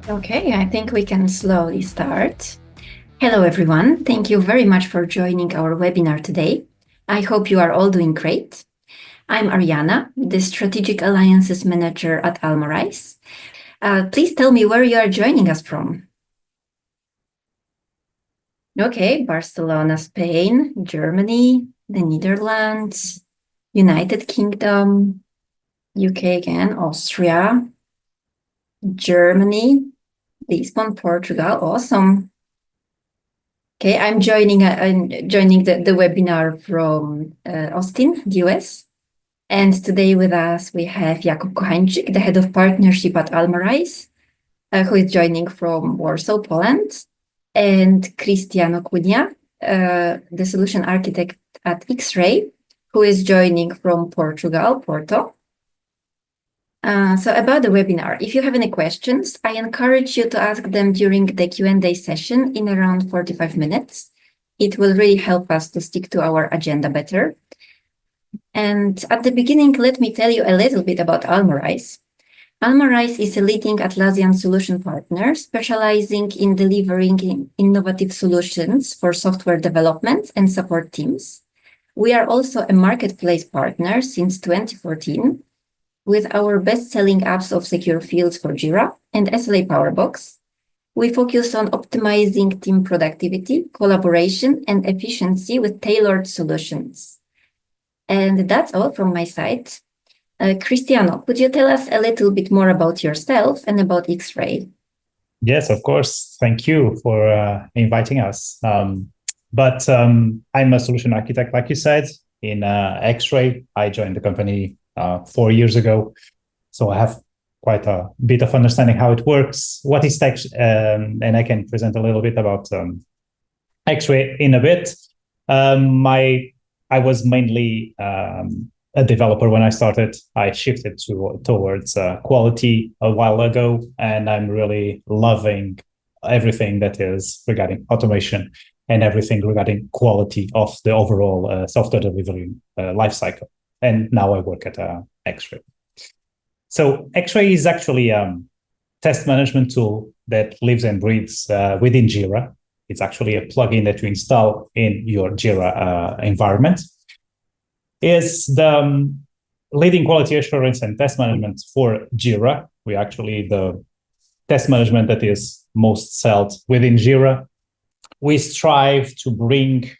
Okay, I think we can slowly start. Hello, everyone. Thank you very much for joining our webinar today. I hope you are all doing great. I'm Ariana, the Strategic Alliances Manager at Almarise. Please tell me where you are joining us from. Okay, Barcelona, Spain, Germany, the Netherlands, United Kingdom, UK again, Austria, Germany, Lisbon, Portugal. Awesome. Okay, I'm joining the webinar from Austin, the US. And today with us, we have Jakub Kochańczyk, the head of partnership at Almarise, who is joining from Warsaw, Poland, and Cristiano, Cunha, the solution architect at Xray, who is joining from Portugal, Porto. So about the webinar, if you have any questions, I encourage you to ask them during the Q&A session in around 45 minutes. It will really help us to stick to our agenda better. And at the beginning, let me tell you a little bit about Almarise. Almarise is a leading Atlassian solution partner specializing in delivering innovative solutions for software development and support teams. We are also a marketplace partner since 2014, with our best-selling apps of Secure Fields for Jira and SLA Powerbox. We focus on optimizing team productivity, collaboration, and efficiency with tailored solutions. And that's all from my side. Cristiano, could you tell us a little bit more about yourself and about Xray? Yes, of course. Thank you for inviting us. I'm a solution architect, like you said, in Xray. I joined the company 4 years ago. So I have quite a bit of understanding how it works, what is tech, and I can present a little bit about Xray in a bit. I was mainly a developer when I started. I shifted towards quality a while ago, and I'm really loving everything that is regarding automation and everything regarding quality of the overall software delivery lifecycle. And now I work at Xray. So Xray is actually a test management tool that lives and breathes within Jira. It's actually a plugin that you install in your Jira environment. It's the leading quality assurance and test management for Jira. We actually the test management that is most sold within Jira. We strive to bring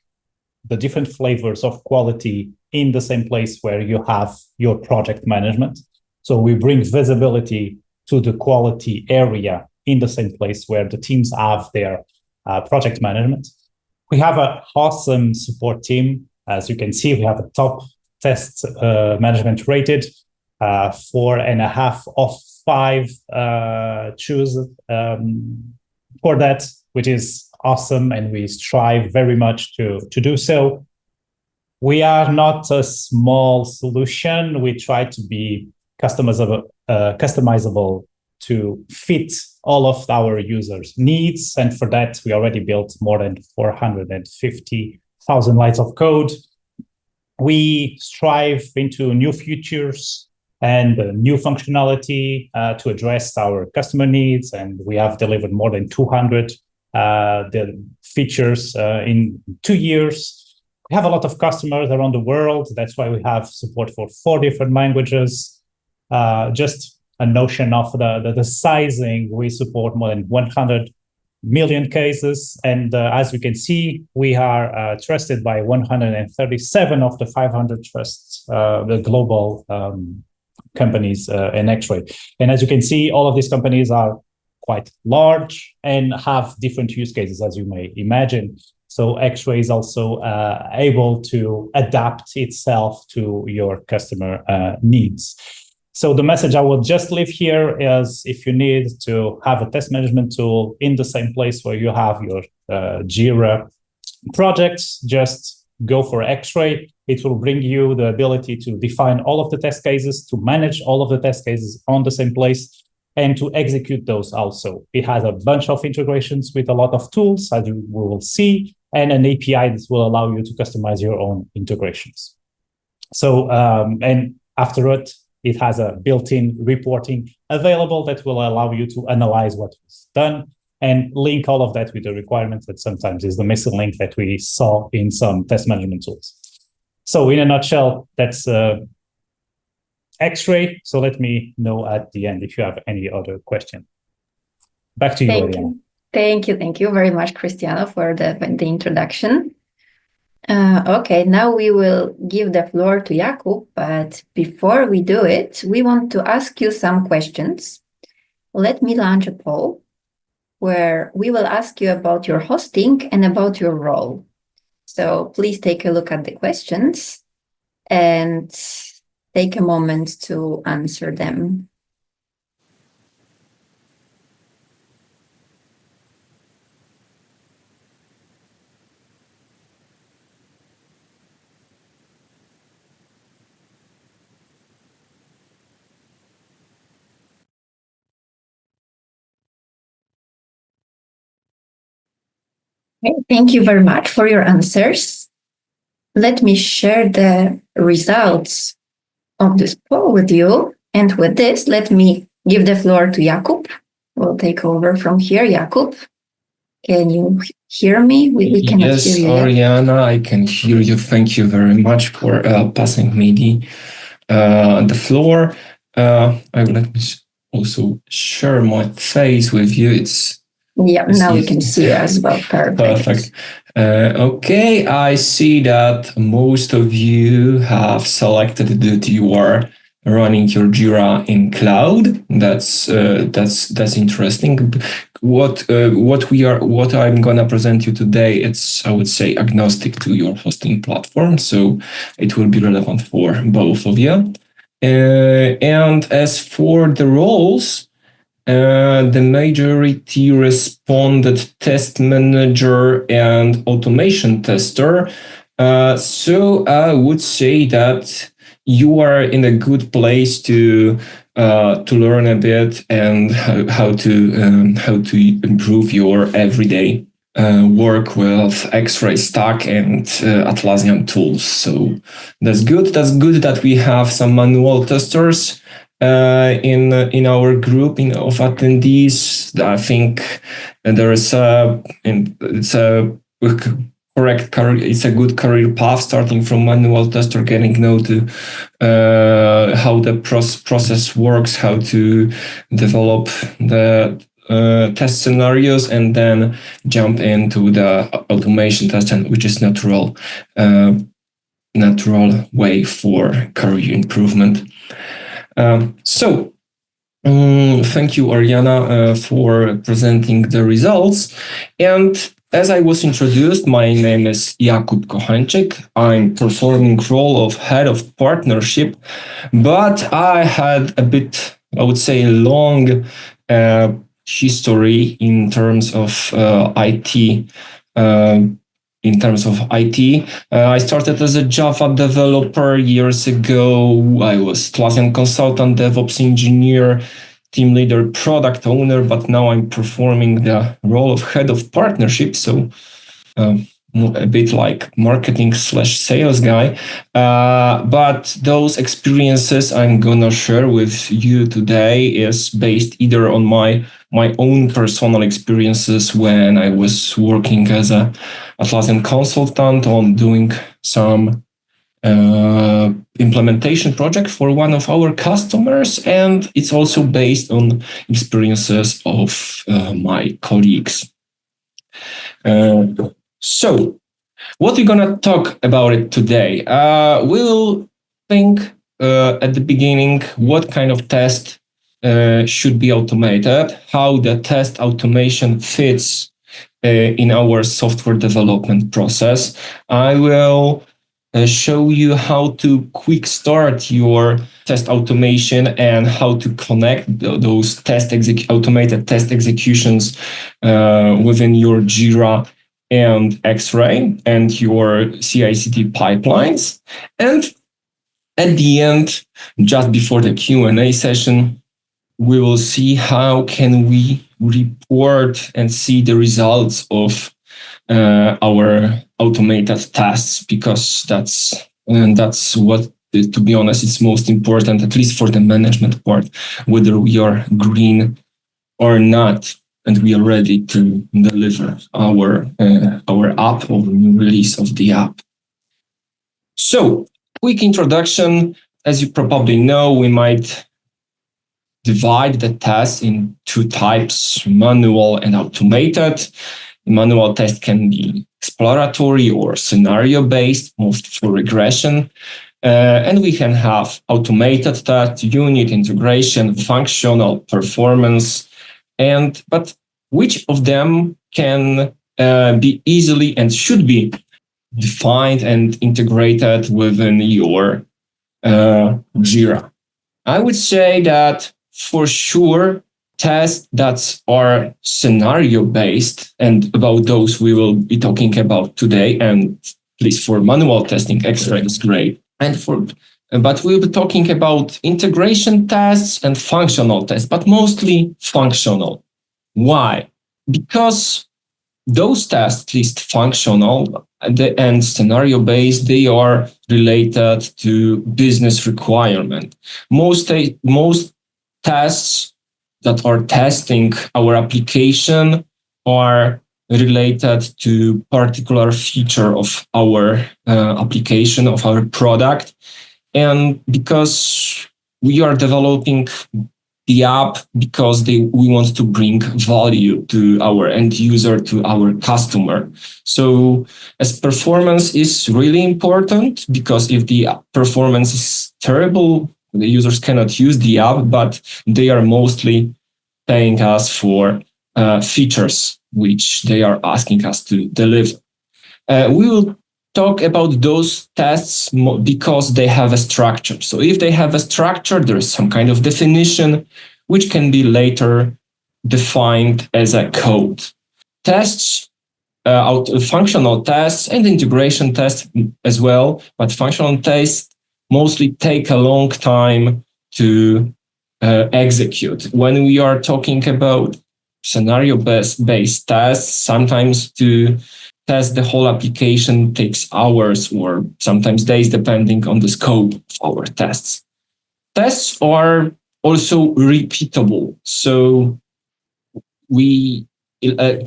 the different flavors of quality in the same place where you have your project management. So we bring visibility to the quality area in the same place where the teams have their project management. We have an awesome support team. As you can see, we have a top test management rated 4.5 of 5 choose for that, which is awesome, and we strive very much to do so. We are not a small solution. We try to be customizable to fit all of our users' needs. And for that, we already built more than 450,000 lines of code. We strive into new features and new functionality to address our customer needs. And we have delivered more than 200 the features in 2 years. We have a lot of customers around the world. That's why we have support for 4 different languages. Just a notion of the sizing, we support more than 100 million cases. And as we can see, we are trusted by 137 of the 500 trusts, the global companies in Xray. And as you can see, all of these companies are quite large and have different use cases, as you may imagine. So Xray is also able to adapt itself to your customer needs. So the message I will just leave here is, if you need to have a test management tool in the same place where you have your Jira projects, just go for Xray. It will bring you the ability to define all of the test cases, to manage all of the test cases on the same place, and to execute those also. It has a bunch of integrations with a lot of tools, as we will see, and an API that will allow you to customize your own integrations. So, and after it, It has a built-in reporting available that will allow you to analyze what was done and link all of that with the requirements that sometimes is the missing link that we saw in some test management tools. So in a nutshell, that's Xray. So let me know at the end if you have any other question. Back to you, Ariana. Thank you very much, Cristiano, for the introduction. Okay, now we will give the floor to Jakub, but before we do it, we want to ask you some questions. Let me launch a poll where we will ask you about your hosting and about your role. So please take a look at the questions and take a moment to answer them. Okay, thank you very much for your answers. Let me share the results of this poll with you. And with this, let me give the floor to Jakub. We'll take over from here. Jakub, can you hear me? We cannot hear you. Yes, Ariana, I can hear you. Thank you very much for passing me the floor. Let me also share my face with you. Now we can see you as well. Perfect. Okay, I see that most of you have selected that you are running your Jira in cloud. That's interesting. What I'm gonna present you today, it's, I would say, agnostic to your hosting platform, so it will be relevant for both of you. And as for the roles, the majority responded test manager and automation tester. So I would say that you are in a good place to learn a bit and how to improve your everyday work with Xray stack and Atlassian tools. So that's good. That's good that we have some manual testers in our group of attendees. I think there is it's a good career path, starting from manual tester, getting to know how the process works, how to develop the test scenarios, and then jump into the automation test, which is natural way for career improvement. So thank you, Ariana, for presenting the results. And as I was introduced, my name is Jakub Kochańczyk. I'm performing role of head of partnership, but I had a bit, I would say, long history in terms of IT. I started as a Java developer years ago. I was Atlassian consultant, DevOps engineer, team leader, product owner, but now I'm performing the role of head of partnership. So a bit like marketing/sales guy. But those experiences I'm gonna share with you today is based either on my own personal experiences when I was working as a Atlassian consultant on doing some implementation project for one of our customers, and it's also based on experiences of my colleagues. So what we're gonna talk about it today? We'll think at the beginning what kind of test should be automated, how the test automation fits in our software development process. I will show you how to quick start your test automation and how to connect those automated test executions within your Jira and Xray and your CI/CD pipelines. And at the end, just before the Q&A session, we will see how can we report and see the results of our automated tests, because that's what to be honest, it's most important, at least for the management part, whether we are green or not, and we are ready to deliver our app or new release of the app. So, quick introduction. As you probably know, we might divide the tests in two types, manual and automated. Manual test can be exploratory or scenario-based, most for regression. And we can have automated test, unit integration, functional, performance. But which of them can be easily and should be defined and integrated within your Jira? I would say that for sure, tests that are scenario-based, and about those we will be talking about today, and at least for manual testing, Xray is great. But we'll be talking about integration tests and functional tests, but mostly functional. Why? Because those tests, at least functional and scenario-based, they are related to business requirement. Most tests that are testing our application are related to particular feature of our application, of our product. And because we are developing the app because we want to bring value to our end user, to our customer. So as performance is really important, because if the performance is terrible, the users cannot use the app, but they are mostly paying us for features which they are asking us to deliver. We will talk about those tests because they have a structure. So if they have a structure, there is some kind of definition which can be later defined as a code. Tests, functional tests and integration tests as well, but functional tests mostly take a long time to execute. When we are talking about scenario-based tests, sometimes to test the whole application takes hours or sometimes days, depending on the scope of our tests. Tests are also repeatable. So we are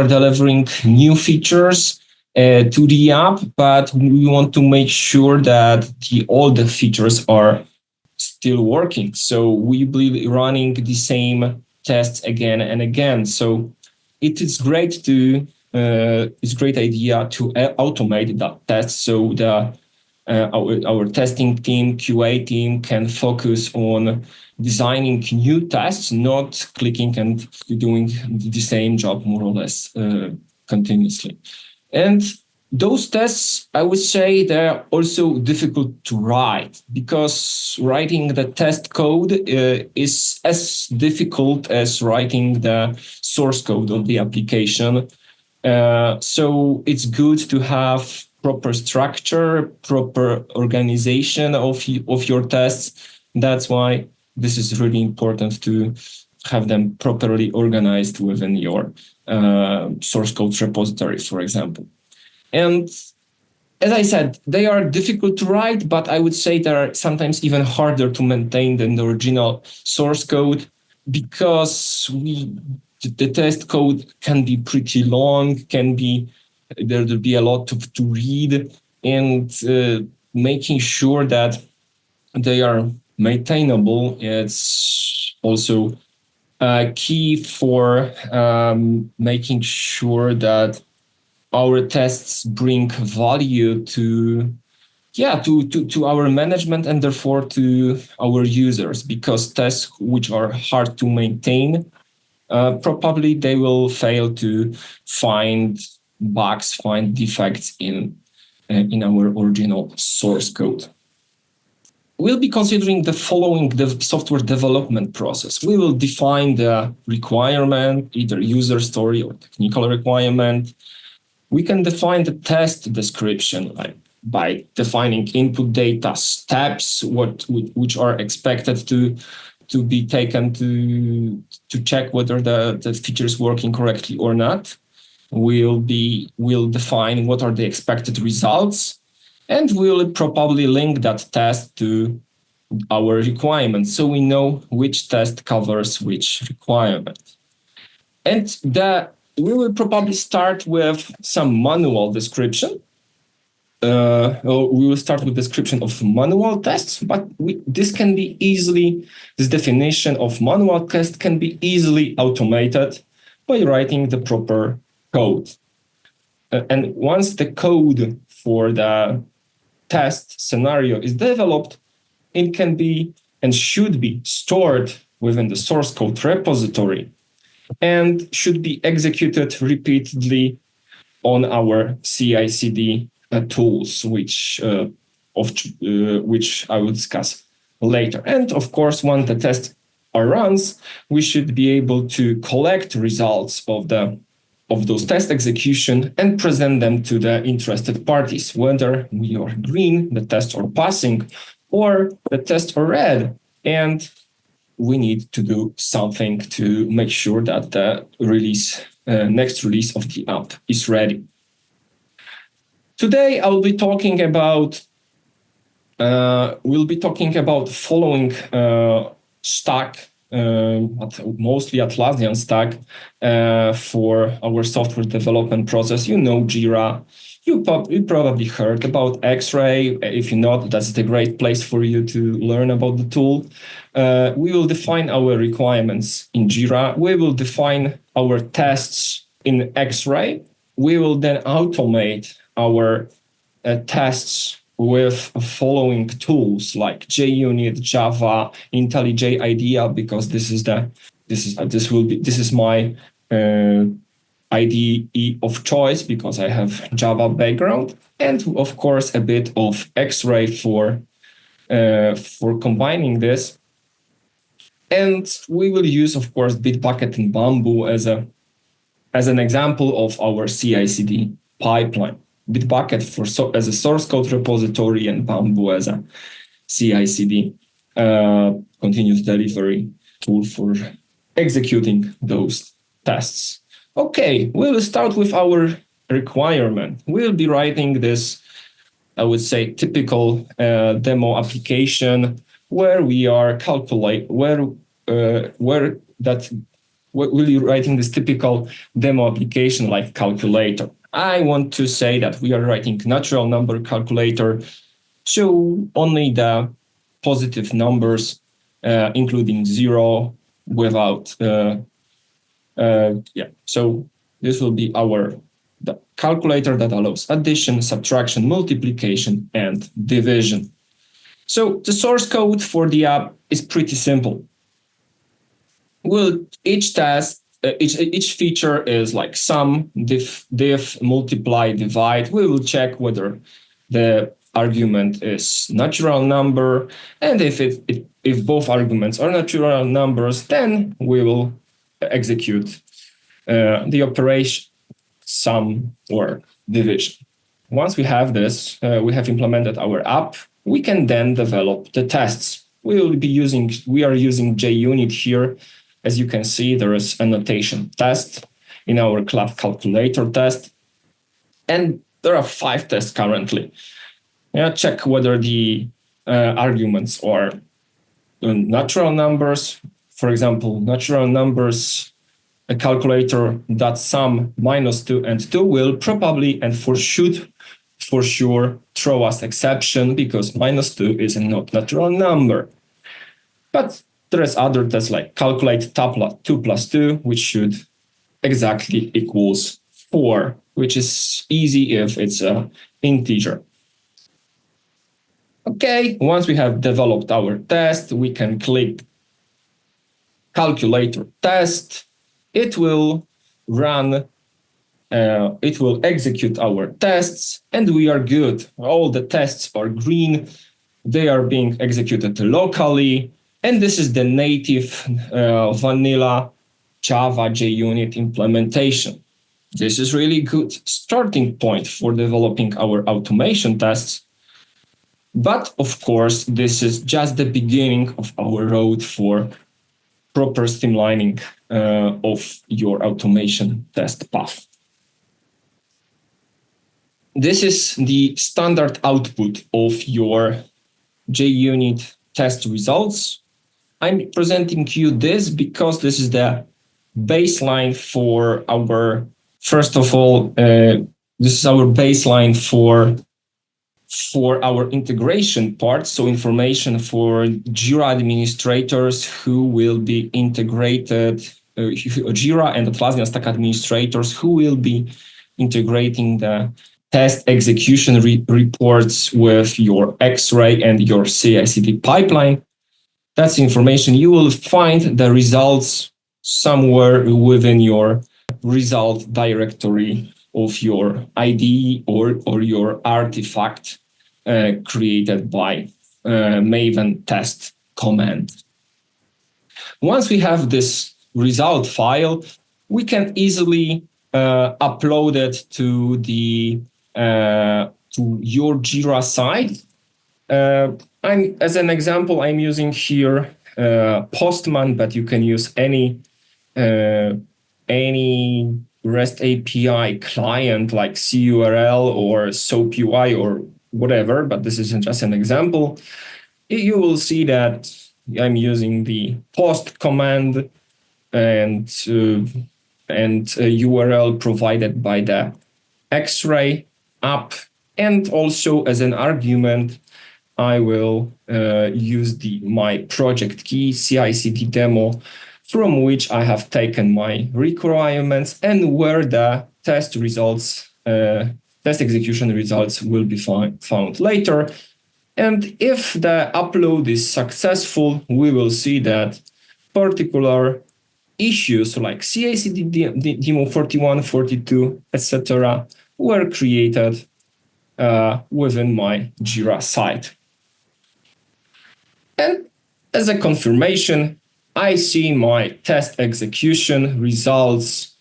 delivering new features to the app, but we want to make sure that all the features are still working. So we believe running the same tests again and again. So it is great it's a great idea to automate that test, so our testing team, QA team, can focus on designing new tests, not clicking and doing the same job more or less continuously. And those tests, I would say, they're also difficult to write, because writing the test code is as difficult as writing the source code of the application. So it's good to have proper structure, proper organization of your tests. That's why this is really important to have them properly organized within your source code repository, for example. And as I said, they are difficult to write, but I would say they are sometimes even harder to maintain than the original source code, because the test code can be pretty long, there'll be a lot to read, and making sure that they are maintainable, it's also key for making sure that our tests bring value to our management and therefore to our users, because tests which are hard to maintain, probably they will fail to find bugs, find defects in our original source code. We'll be considering the following software development process. We will define the requirement, either user story or technical requirement. We can define the test description, like by defining input data steps, which are expected to be taken to check whether the feature is working correctly or not. We'll define what are the expected results. And we'll probably link that test to our requirements, so we know which test covers which requirement. And we will probably start with some manual description. We will start with description of manual tests, but this definition of manual test can be easily automated by writing the proper code. And once the code for the test scenario is developed, it can be and should be stored within the source code repository and should be executed repeatedly on our CI/CD tools, which I will discuss later. And of course, when the test runs, we should be able to collect results of those test execution and present them to the interested parties, whether we are green, the tests are passing, or the tests are red. And we need to do something to make sure that the next release of the app is ready. Today, we'll be talking about following stack, mostly Atlassian stack for our software development process. You know Jira. You probably heard about Xray. If you're not, that's the great place for you to learn about the tool. We will define our requirements in Jira. We will define our tests in Xray. We will then automate our tests with following tools like JUnit, Java, IntelliJ IDEA, because this is my IDE of choice because I have Java background, and of course a bit of Xray for combining this. And we will use, of course, Bitbucket and Bamboo as an example of our CI/CD pipeline. Bitbucket as a source code repository and Bamboo as a CI/CD continuous delivery tool for executing those tests. Okay, we'll start with our requirement. We'll be writing this, I would say, typical demo application where we are we'll be writing this typical demo application like calculator. I want to say that we are writing natural number calculator, so only the positive numbers, including zero, without. So this will be the calculator that allows addition, subtraction, multiplication, and division. So the source code for the app is pretty simple. Each feature is like sum, diff, multiply, divide. We will check whether the argument is natural number, and if both arguments are natural numbers, then we will execute the operation sum or division. Once we have this, we have implemented our app. We can then develop the tests. We are using JUnit here. As you can see, there is annotation test in our class calculator test. And there are 5 tests currently. Check whether the arguments are natural numbers. For example, natural numbers, a calculator that sum -2 and 2 will probably and for sure throw us exception because -2 is a not natural number. But there is other tests like calculate 2 plus 2, which should exactly equals 4, which is easy if it's an integer. Okay, once we have developed our test, we can click calculator test. It will execute our tests, and we are good. All the tests are green. They are being executed locally. And this is the native vanilla Java JUnit implementation. This is really good starting point for developing our automation tests. But of course, this is just the beginning of our road for proper streamlining of your automation test path. this is the standard output of your JUnit test results. I'm presenting you this because this is the baseline for our, first of all, this is our baseline for our integration part. So information for Jira administrators who will be integrated, Jira and Atlassian Stack administrators who will be integrating the test execution reports with your Xray and your CI/CD pipeline. That's information. You will find the results somewhere within your result directory of your ID or your artifact created by Maven test command. Once we have this result file, we can easily upload it to the to your Jira site. As an example, I'm using here Postman, but you can use any REST API client like CURL or SOAP-UI or whatever, but this is just an example. You will see that I'm using the post command and a URL provided by the Xray app, and also as an argument, I will use my project key CI/CD demo, from which I have taken my requirements and where the test results, test execution results will be found later. And if the upload is successful, we will see that particular issues like CI/CD demo 41, 42, etc. were created within my Jira site. And as a confirmation, I see my test execution results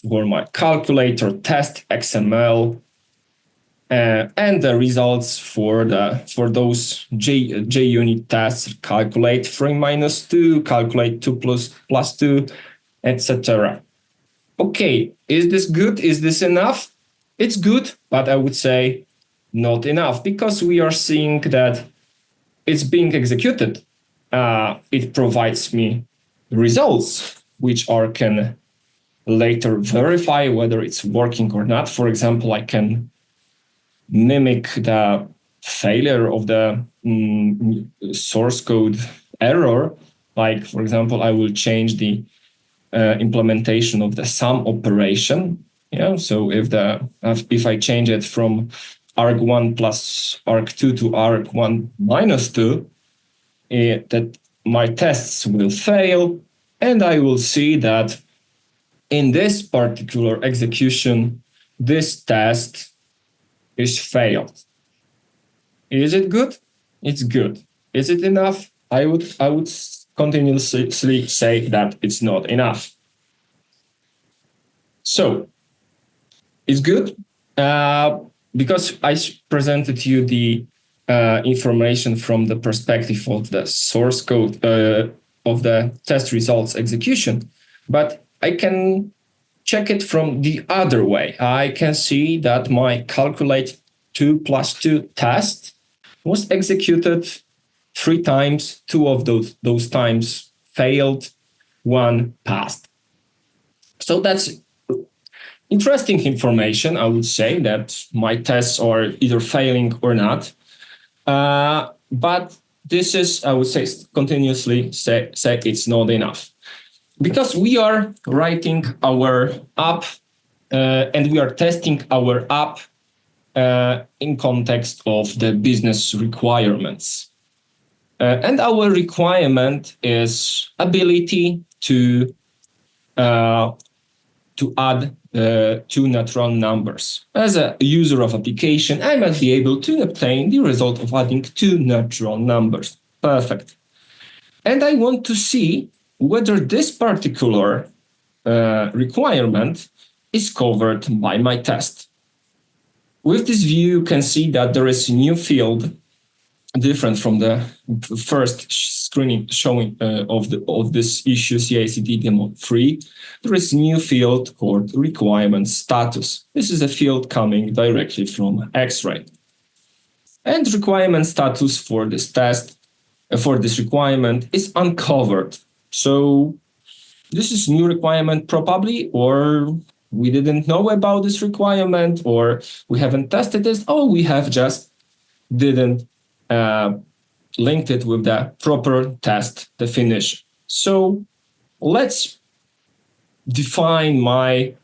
for my calculator test XML and the results for those JUnit tests: calculate 3 minus 2, calculate 2 plus 2, etc. Okay, is this good? Is this enough? It's good, but I would say not enough, because we are seeing that it's being executed. It provides me results, which can later verify whether it's working or not. For example, I can mimic the failure of the source code error. Like, for example, I will change the implementation of the sum operation. Yeah, so if I change it from arg1 plus arg2 to arg1 minus 2, that my tests will fail, and I will see that in this particular execution, this test is failed. Is it good? It's good. Is it enough? I would continuously say that it's not enough. So it's good because I presented you the information from the perspective of the source code of the test results execution, but I can check it from the other way. I can see that my calculate 2 plus 2 test was executed 3 times. 2 of those times failed, 1 passed. So that's interesting information. I would say that my tests are either failing or not. But this is, I would say, continuously say it's not enough, because we are writing our app and we are testing our app in context of the business requirements. And our requirement is ability to add 2 natural numbers. As a user of application, I must be able to obtain the result of adding 2 natural numbers. Perfect. And I want to see whether this particular requirement is covered by my test. With this view, you can see that there is a new field different from the first screening showing of this issue CI/CD demo 3, there is a new field called requirement status. This is a field coming directly from Xray. And requirement status for this test, for this requirement is uncovered. So this is new requirement probably, or we didn't know about this requirement, or we haven't tested this, or we have just didn't linked it with the proper test definition. So let's define my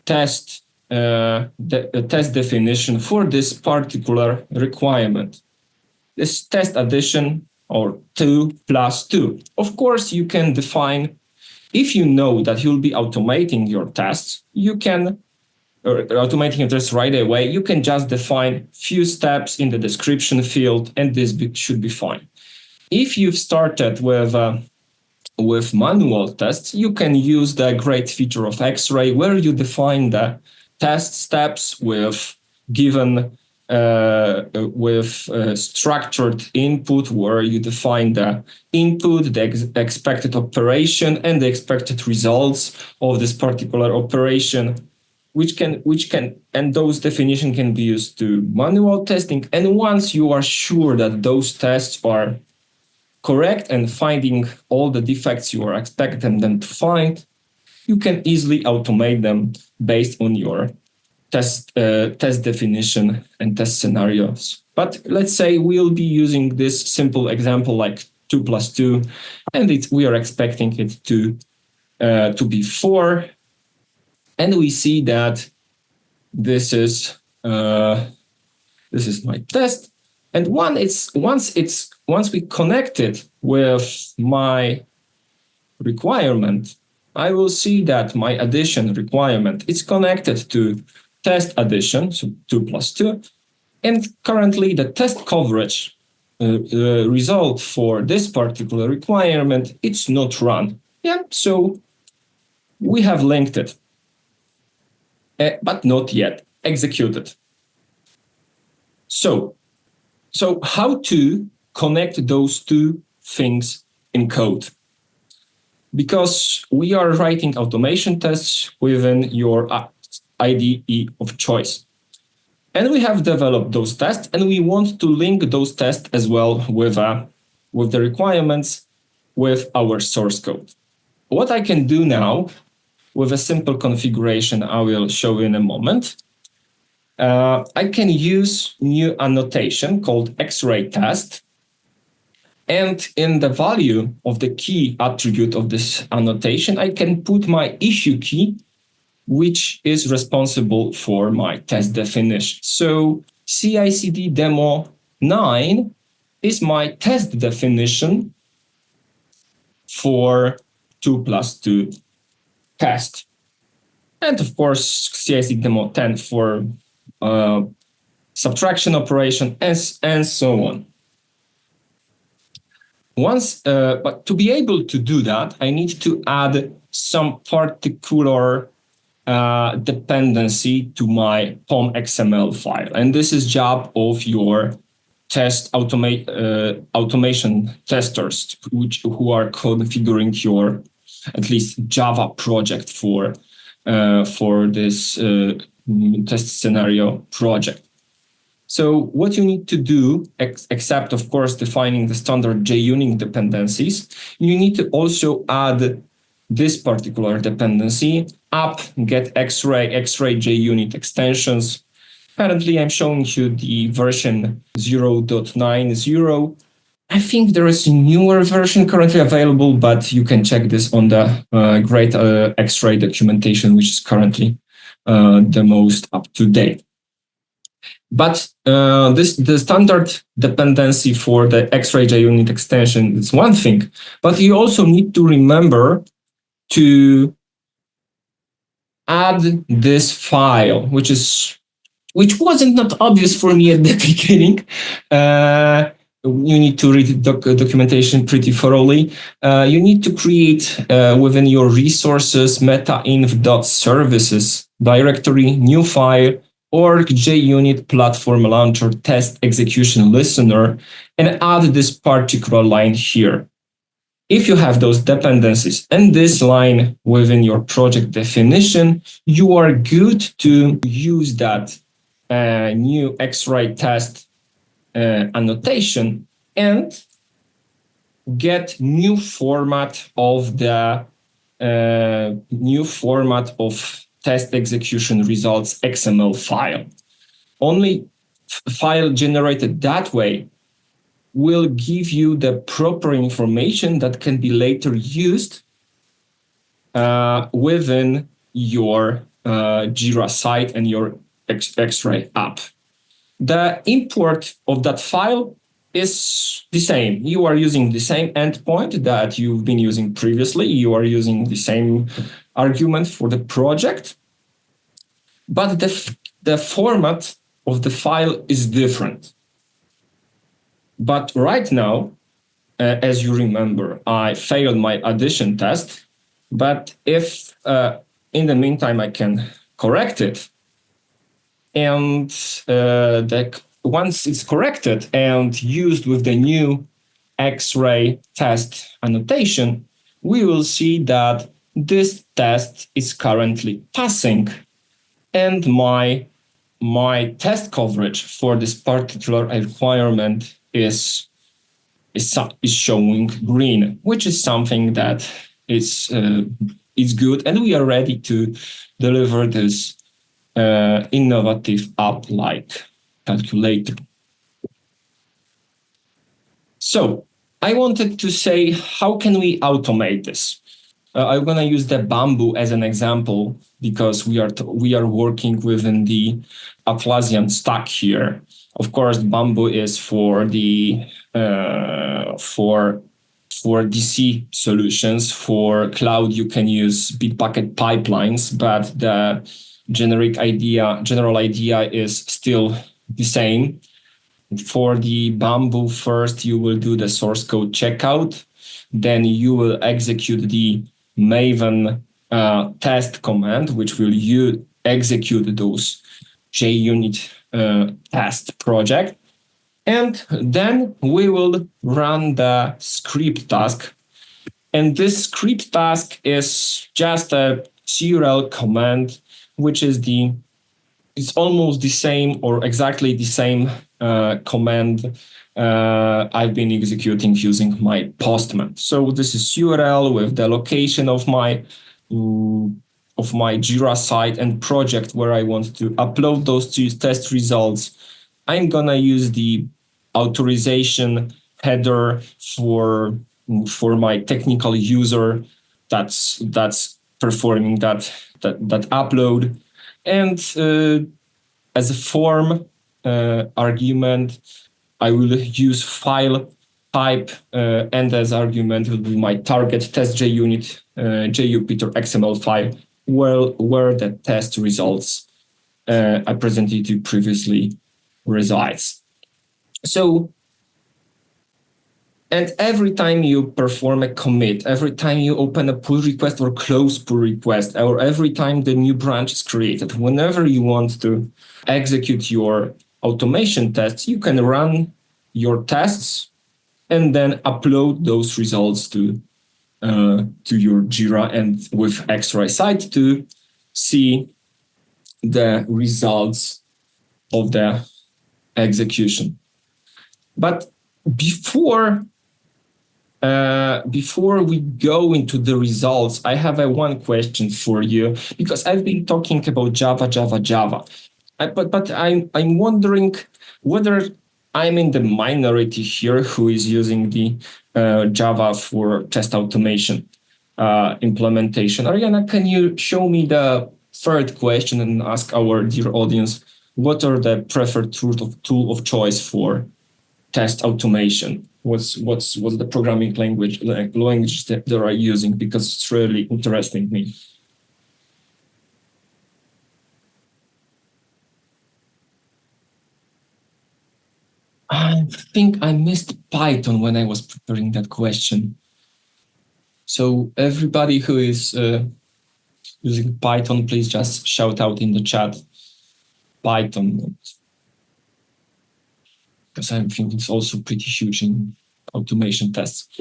test test definition for this particular requirement. This test addition, or 2 plus 2. Of course, you can define, if you know that you'll be automating your tests, you can, or automating your tests right away, you can just define few steps in the description field, and this should be fine. If you've started with manual tests, you can use the great feature of Xray, where you define the test steps with given structured input, where you define the input, the expected operation, and the expected results of this particular operation, and those definitions can be used to manual testing. And once you are sure that those tests are correct and finding all the defects you are expecting them to find, you can easily automate them based on your test definition and test scenarios. But let's say we'll be using this simple example like 2 plus 2, and we are expecting it to be 4. And we see that this is my test. And once we connect it with my requirement, I will see that my addition requirement is connected to test addition, so 2 plus 2. And currently the test coverage result for this particular requirement, it's not run. Yeah, so we have linked it, but not yet executed. So how to connect those two things in code? Because we are writing automation tests within your IDE of choice. And we have developed those tests, and we want to link those tests as well with the requirements with our source code. What I can do now with a simple configuration I will show you in a moment, I can use new annotation called Xray test. And in the value of the key attribute of this annotation, I can put my issue key, which is responsible for my test definition. So CI/CD demo 9 is my test definition for 2 plus 2 test. And of course, CI/CD demo 10 for subtraction operation, and so on. But to be able to do that, I need to add some particular dependency to my POM XML file. And this is job of your test automation testers, who are configuring your at least Java project for this test scenario project. So what you need to do, except of course defining the standard JUnit dependencies, you need to also add this particular dependency, app get Xray JUnit extensions. Currently I'm showing you the version 0.90. I think there is a newer version currently available, but you can check this on the great Xray documentation, which is currently the most up to date. But the standard dependency for the Xray JUnit extension is one thing, but you also need to remember to add this file, which wasn't not obvious for me at the beginning. You need to read the documentation pretty thoroughly. You need to create within your resources metainf.services directory, new file org JUnit platform launcher test execution listener and add this particular line here. If you have those dependencies and this line within your project definition, you are good to use that new Xray test annotation and get new format of test execution results XML file. Only file generated that way will give you the proper information that can be later used within your Jira site and your Xray app. The import of that file is the same. You are using the same endpoint that you've been using previously. You are using the same argument for the project, but the format of the file is different. But right now, as you remember, I failed my addition test, but if in the meantime I can correct it, and once it's corrected and used with the new Xray test annotation, we will see that this test is currently passing, and my test coverage for this particular requirement is showing green, which is something that is good, and we are ready to deliver this innovative app like calculator. So I wanted to say, how can we automate this? I'm going to use the Bamboo as an example because we are working within the Atlassian stack here. Of course, Bamboo is for the for DC solutions. For cloud, you can use Bitbucket pipelines, but the general idea is still the same. For the Bamboo, first you will do the source code checkout, then you will execute the Maven test command, which will execute those JUnit test project, and then we will run the script task. And this script task is just a CRL command, which is it's almost the same or exactly the same command I've been executing using my Postman. So this is URL with the location of my Jira site and project where I want to upload those two test results. I'm gonna use the authorization header for my technical user that's performing that upload, and as a form argument, I will use file type, and as argument will be my target test JUnit JUpiter XML file where the test results I presented you previously resides. So, and every time you perform a commit, every time you open a pull request or close pull request, or every time the new branch is created, whenever you want to execute your automation tests, you can run your tests and then upload those results to your Jira and with Xray site to see the results of the execution. But before we go into the results, I have one question for you, because I've been talking about Java. But I'm wondering whether I'm in the minority here who is using the Java for test automation implementation. Ariana, can you show me the third question and ask our dear audience, what are the preferred tool of choice for test automation? What's the programming language that they are using? Because it's really interesting me. I think I missed Python when I was preparing that question. So everybody who is using Python, please just shout out in the chat. Python, because I think it's also pretty huge in automation tests.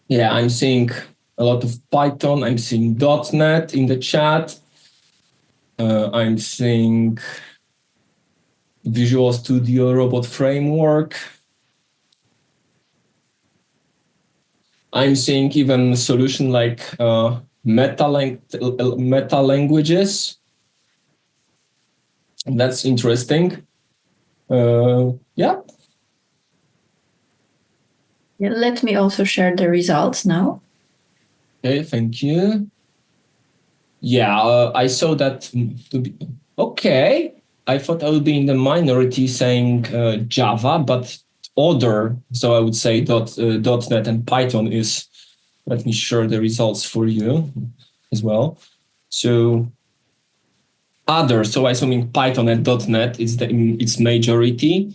Yeah, I'm seeing a lot of Python. I'm seeing .NET in the chat. I'm seeing Visual Studio Robot Framework. I'm seeing even a solution like meta languages. That's interesting. Yeah. Yeah, let me also share the results now. Okay, thank you. Yeah, I saw that. Okay, I thought I would be in the minority saying Java, but other. So I would say .NET and Python is. Let me share the results for you as well. So other. So assuming Python and .NET is its majority.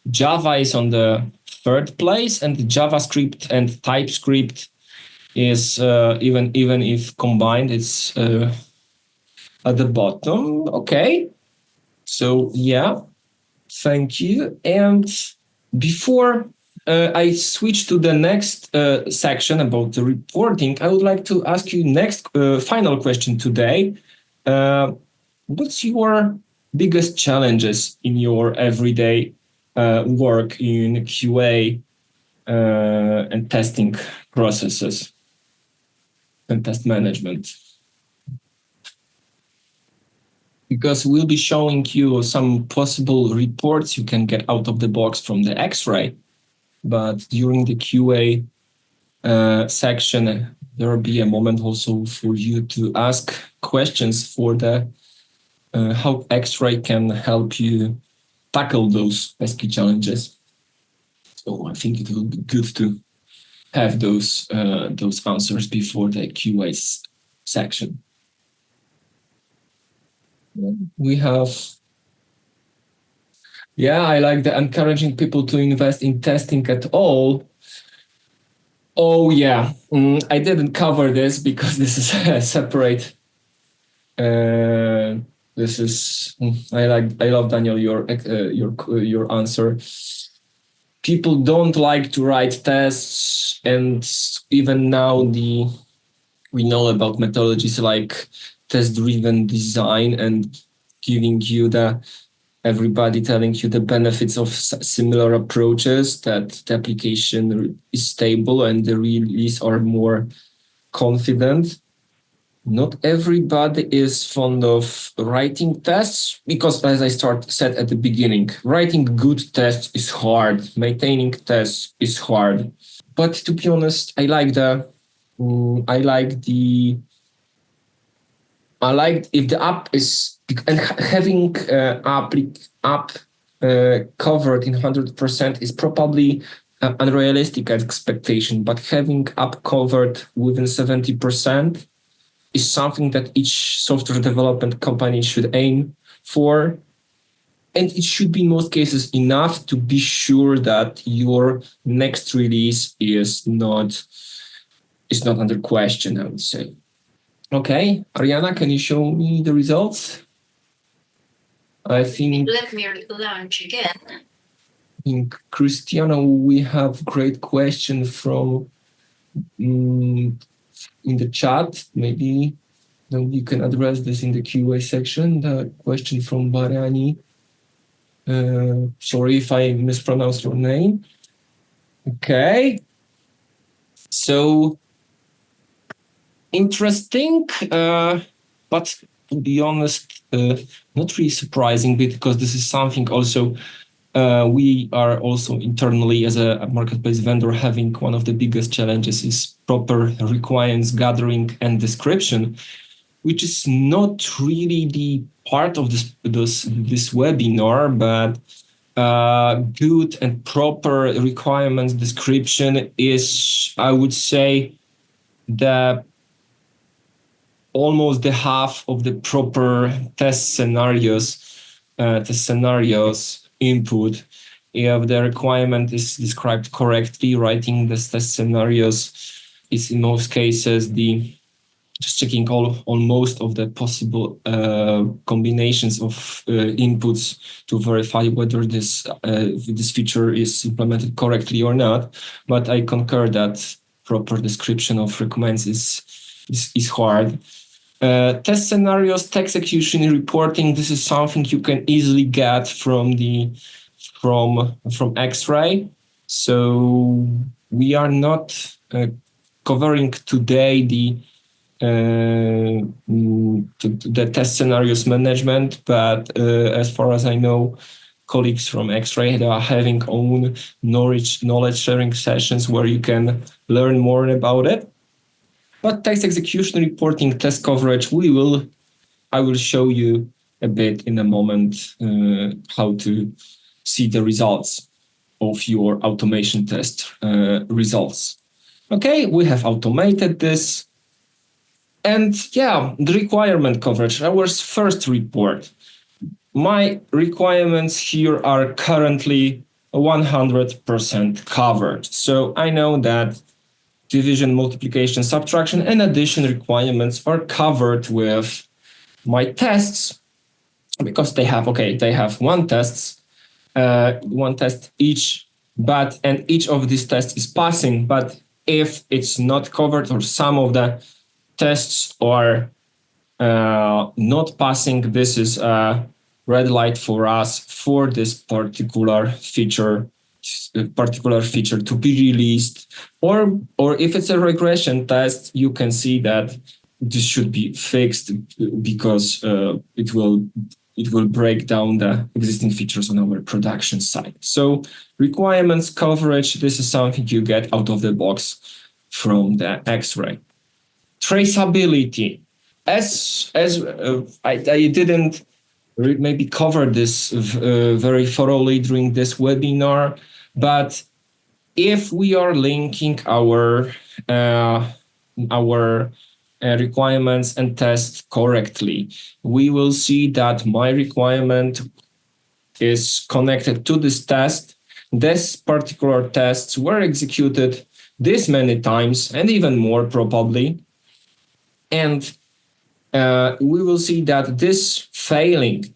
Java is on the third place, and JavaScript and TypeScript is even if combined, it's at the bottom. Okay, so yeah, thank you. And before I switch to the next section about the reporting, I would like to ask you next final question today. What's your biggest challenges in your everyday work in QA and testing processes and test management? Because we'll be showing you some possible reports you can get out of the box from the Xray, but during the QA section, there will be a moment also for you to ask questions for the how Xray can help you tackle those pesky challenges. So I think it will be good to have those answers before the QA section. We have, yeah, I like the encouraging people to invest in testing at all. Oh yeah, I didn't cover this because this is a separate. This is I love Daniel your answer. People don't like to write tests, and even now we know about methodologies like test-driven design and giving you everybody telling you the benefits of similar approaches, that the application is stable and the release are more confident. Not everybody is fond of writing tests because, as I said at the beginning, writing good tests is hard. Maintaining tests is hard. But to be honest, I like if the app is, and having app covered in 100% is probably an unrealistic expectation. But having app covered within 70% is something that each software development company should aim for. And it should be in most cases enough to be sure that your next release is not under question, I would say. Okay, Ariana, can you show me the results? I think. Let me launch again. In Cristiano, we have great question from in the chat. Maybe you can address this in the QA section. The question from Bariani. Sorry if I mispronounced your name. Okay. So interesting, but to be honest, not really surprising, because this is something also we are also internally as a marketplace vendor having one of the biggest challenges is proper requirements gathering and description, which is not really the part of this webinar, but good and proper requirements description is, I would say, almost the half of the proper test scenarios input. If the requirement is described correctly, writing the test scenarios is in most cases just checking on most of the possible combinations of inputs to verify whether this feature is implemented correctly or not. But I concur that proper description of requirements is hard. Test scenarios, test execution reporting. This is something you can easily get from Xray. So we are not covering today the test scenarios management, but as far as I know, colleagues from Xray, they are having own knowledge sharing sessions where you can learn more about it. But test execution reporting, test coverage, I will show you a bit in a moment how to see the results of your automation test results. Okay, we have automated this. And yeah, the requirement coverage, our first report. My requirements here are currently 100% covered. So I know that division, multiplication, subtraction, and addition requirements are covered with my tests because they have one test each, and each of these tests is passing. But if it's not covered or some of the tests are not passing, this is a red light for us for this particular feature to be released, or if it's a regression test, you can see that this should be fixed because it will break down the existing features on our production side. So requirements coverage, this is something you get out of the box from the Xray. Traceability, as I didn't maybe cover this very thoroughly during this webinar, but if we are linking our requirements and tests correctly, we will see that my requirement is connected to this test. This particular tests were executed this many times and even more probably. And we will see that this failing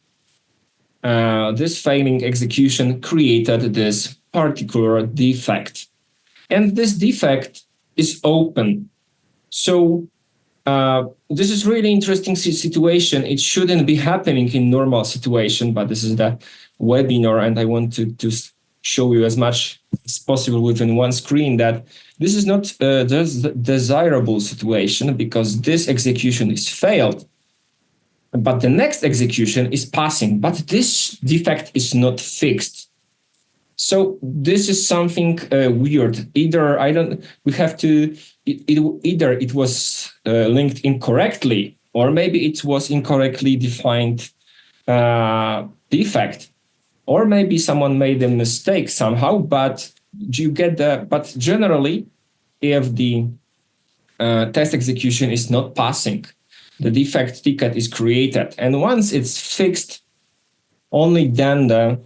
execution created this particular defect. And this defect is open. So this is really interesting situation. It shouldn't be happening in normal situation, but this is the webinar, and I want to show you as much as possible within one screen that this is not a desirable situation because this execution is failed, but the next execution is passing, but this defect is not fixed. So this is something weird. Either it was linked incorrectly, or maybe it was incorrectly defined defect, or maybe someone made a mistake somehow. But but generally, if the test execution is not passing, the defect ticket is created, and once it's fixed, only then the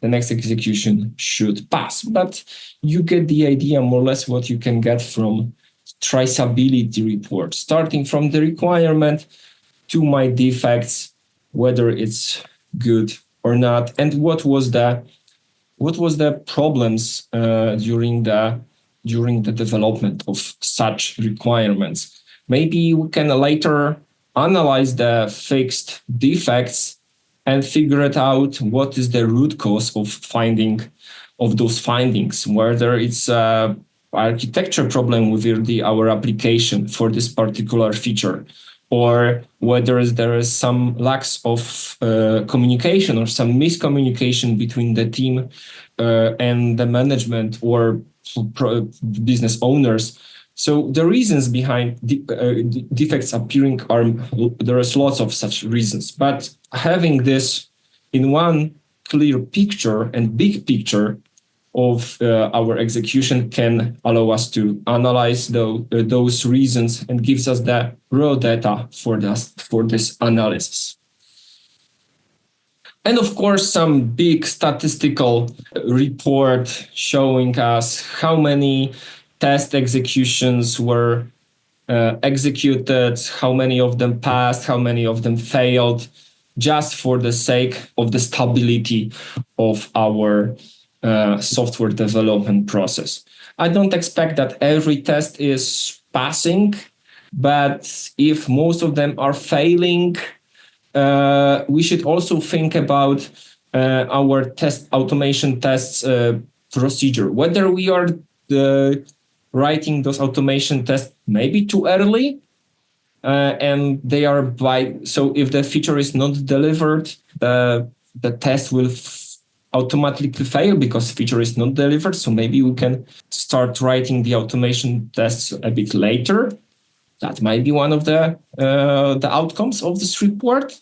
next execution should pass. But you get the idea more or less what you can get from traceability report, starting from the requirement to my defects, whether it's good or not, and what was the problems during the development of such requirements. Maybe we can later analyze the fixed defects and figure it out what is the root cause of those findings, whether it's an architecture problem with our application for this particular feature, or whether there is some lacks of communication or some miscommunication between the team and the management or business owners. So the reasons behind defects appearing there is lots of such reasons, but having this in one clear picture and big picture of our execution can allow us to analyze those reasons and gives us the raw data for this analysis. And of course, some big statistical report showing us how many test executions were executed, how many of them passed, how many of them failed, just for the sake of the stability of our software development process. I don't expect that every test is passing, but if most of them are failing, we should also think about our test automation tests procedure, whether we are writing those automation tests maybe too early, and they are so if the feature is not delivered, the test will automatically fail because feature is not delivered. So maybe we can start writing the automation tests a bit later. That might be one of the outcomes of this report.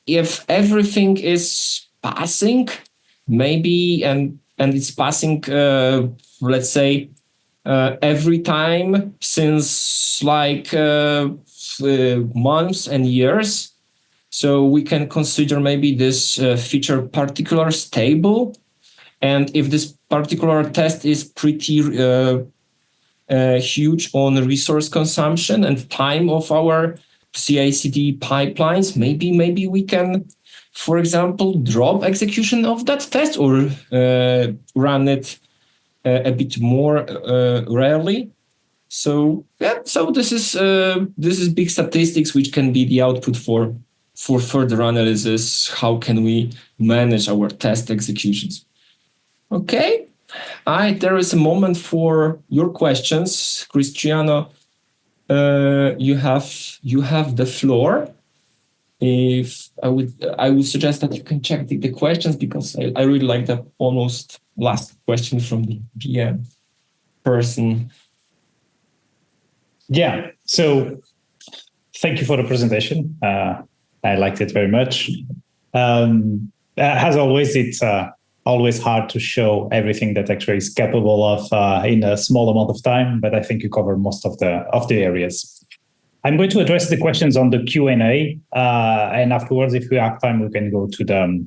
If everything is passing, maybe and it's passing, let's say, every time since like months and years. So we can consider maybe this feature particular stable. And if this particular test is pretty huge on resource consumption and time of our CI/CD pipelines, maybe we can, for example, drop execution of that test or run it a bit more rarely. So this is big statistics which can be the output for further analysis. How can we manage our test executions? Okay, there is a moment for your questions, Cristiano. You have the floor. If I would suggest that you can check the questions, because I really like the almost last question from the PM person. Yeah, so thank you for the presentation. I liked it very much. As always, it's always hard to show everything that Xray is capable of in a small amount of time, but I think you cover most of the areas. I'm going to address the questions on the Q&A, and afterwards, if we have time, we can go to the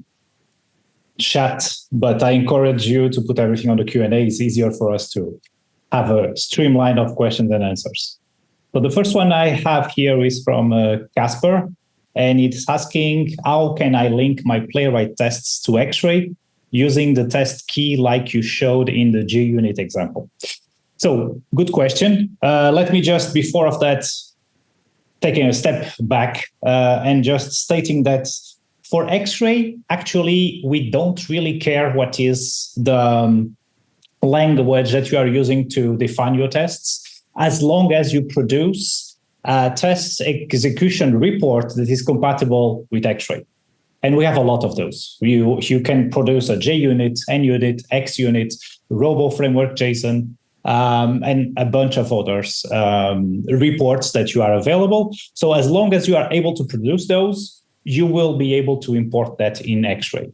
chat, but I encourage you to put everything on the Q&A. It's easier for us to have a streamline of questions and answers. So the first one I have here is from Casper, and it's asking, how can I link my playwright tests to Xray using the test key like you showed in the JUnit example? So good question. Let me just, before of that, taking a step back and just stating that for Xray, actually, we don't really care what is the language that you are using to define your tests, as long as you produce a test execution report that is compatible with Xray. And we have a lot of those. You can produce a JUnit, NUnit, XUnit, Robo Framework JSON, and a bunch of others reports that you are available. So as long as you are able to produce those, you will be able to import that in Xray.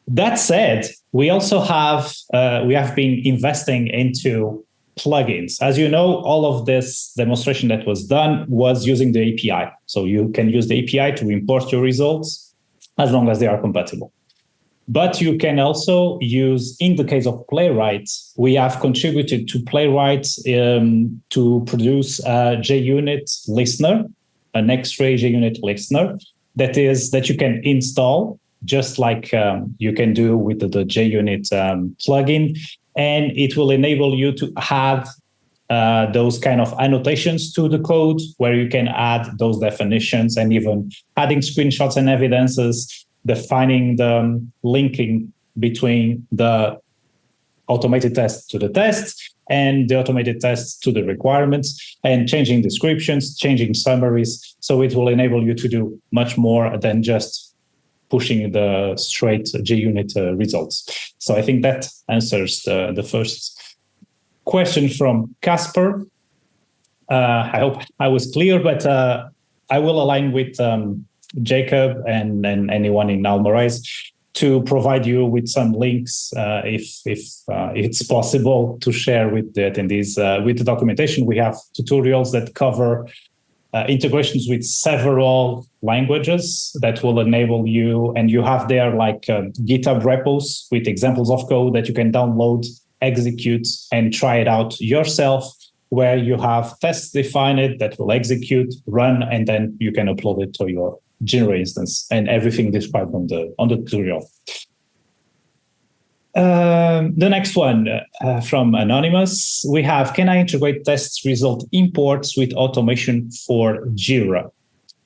That said, we also have been investing into plugins. As you know, all of this demonstration that was done was using the API. So you can use the API to import your results as long as they are compatible. But you can also use, in the case of Playwright, we have contributed to Playwright to produce a JUnit listener, an Xray JUnit listener that you can install, just like you can do with the JUnit plugin. And it will enable you to add those kind of annotations to the code, where you can add those definitions and even adding screenshots and evidences, defining the linking between the automated tests to the tests and the automated tests to the requirements, and changing descriptions, changing summaries. So it will enable you to do much more than just pushing the straight JUnit results. So I think that answers the first question from Casper. I hope I was clear, but I will align with Jakub and anyone in Almarise to provide you with some links if it's possible to share with the attendees. With the documentation, we have tutorials that cover integrations with several languages that will enable you, and you have there like GitHub repos with examples of code that you can download, execute, and try it out yourself, where you have tests defined that will execute, run, and then you can upload it to your Jira instance, and everything described on the tutorial. The next one from Anonymous, we have, can I integrate test result imports with automation for Jira?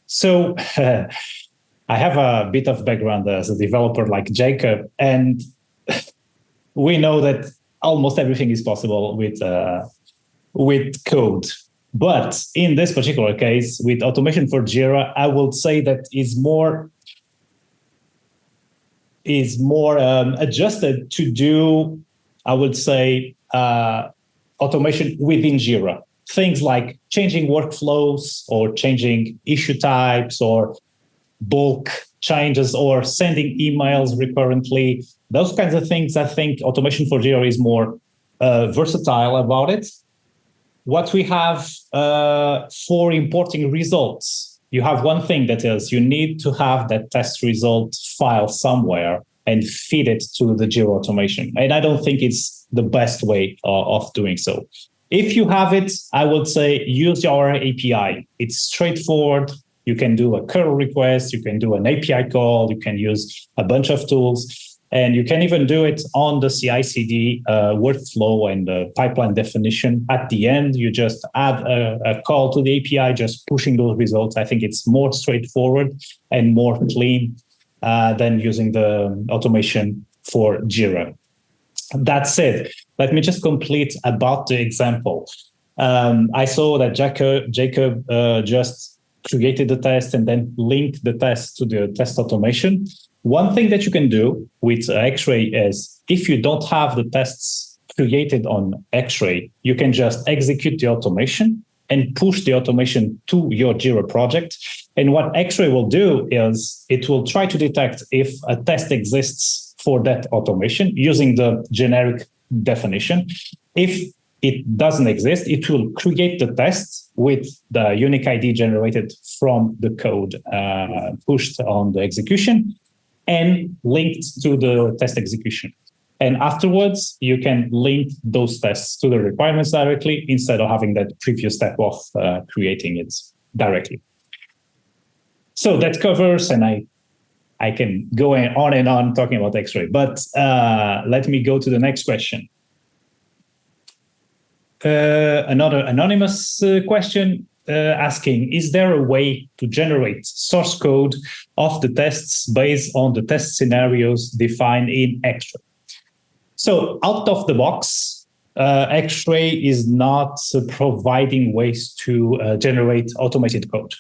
So I have a bit of background as a developer like Jakub, and we know that almost everything is possible with code. But in this particular case, with automation for Jira, I would say that is more adjusted to do, I would say, automation within Jira. Things like changing workflows or changing issue types or bulk changes or sending emails recurrently. Those kinds of things, I think automation for Jira is more versatile about it. What we have for importing results, you have one thing that is you need to have that test result file somewhere and feed it to the Jira automation. And I don't think it's the best way of doing so. If you have it, I would say use your API. It's straightforward. You can do a curl request, you can do an API call, you can use a bunch of tools. And you can even do it on the CI/CD workflow and the pipeline definition. At the end, you just add a call to the API, just pushing those results. I think it's more straightforward and more clean than using the automation for Jira. That said, let me just complete about the example. I saw that Jakub just created the test and then linked the test to the test automation. One thing that you can do with Xray is if you don't have the tests created on Xray, you can just execute the automation and push the automation to your Jira project. And what Xray will do is it will try to detect if a test exists for that automation using the generic definition. If it doesn't exist, it will create the test with the unique ID generated from the code pushed on the execution and linked to the test execution. And afterwards, you can link those tests to the requirements directly instead of having that previous step of creating it directly. So that covers, and I can go on and on talking about Xray, but let me go to the next question. Another anonymous question asking, is there a way to generate source code of the tests based on the test scenarios defined in Xray? So out of the box, Xray is not providing ways to generate automated code.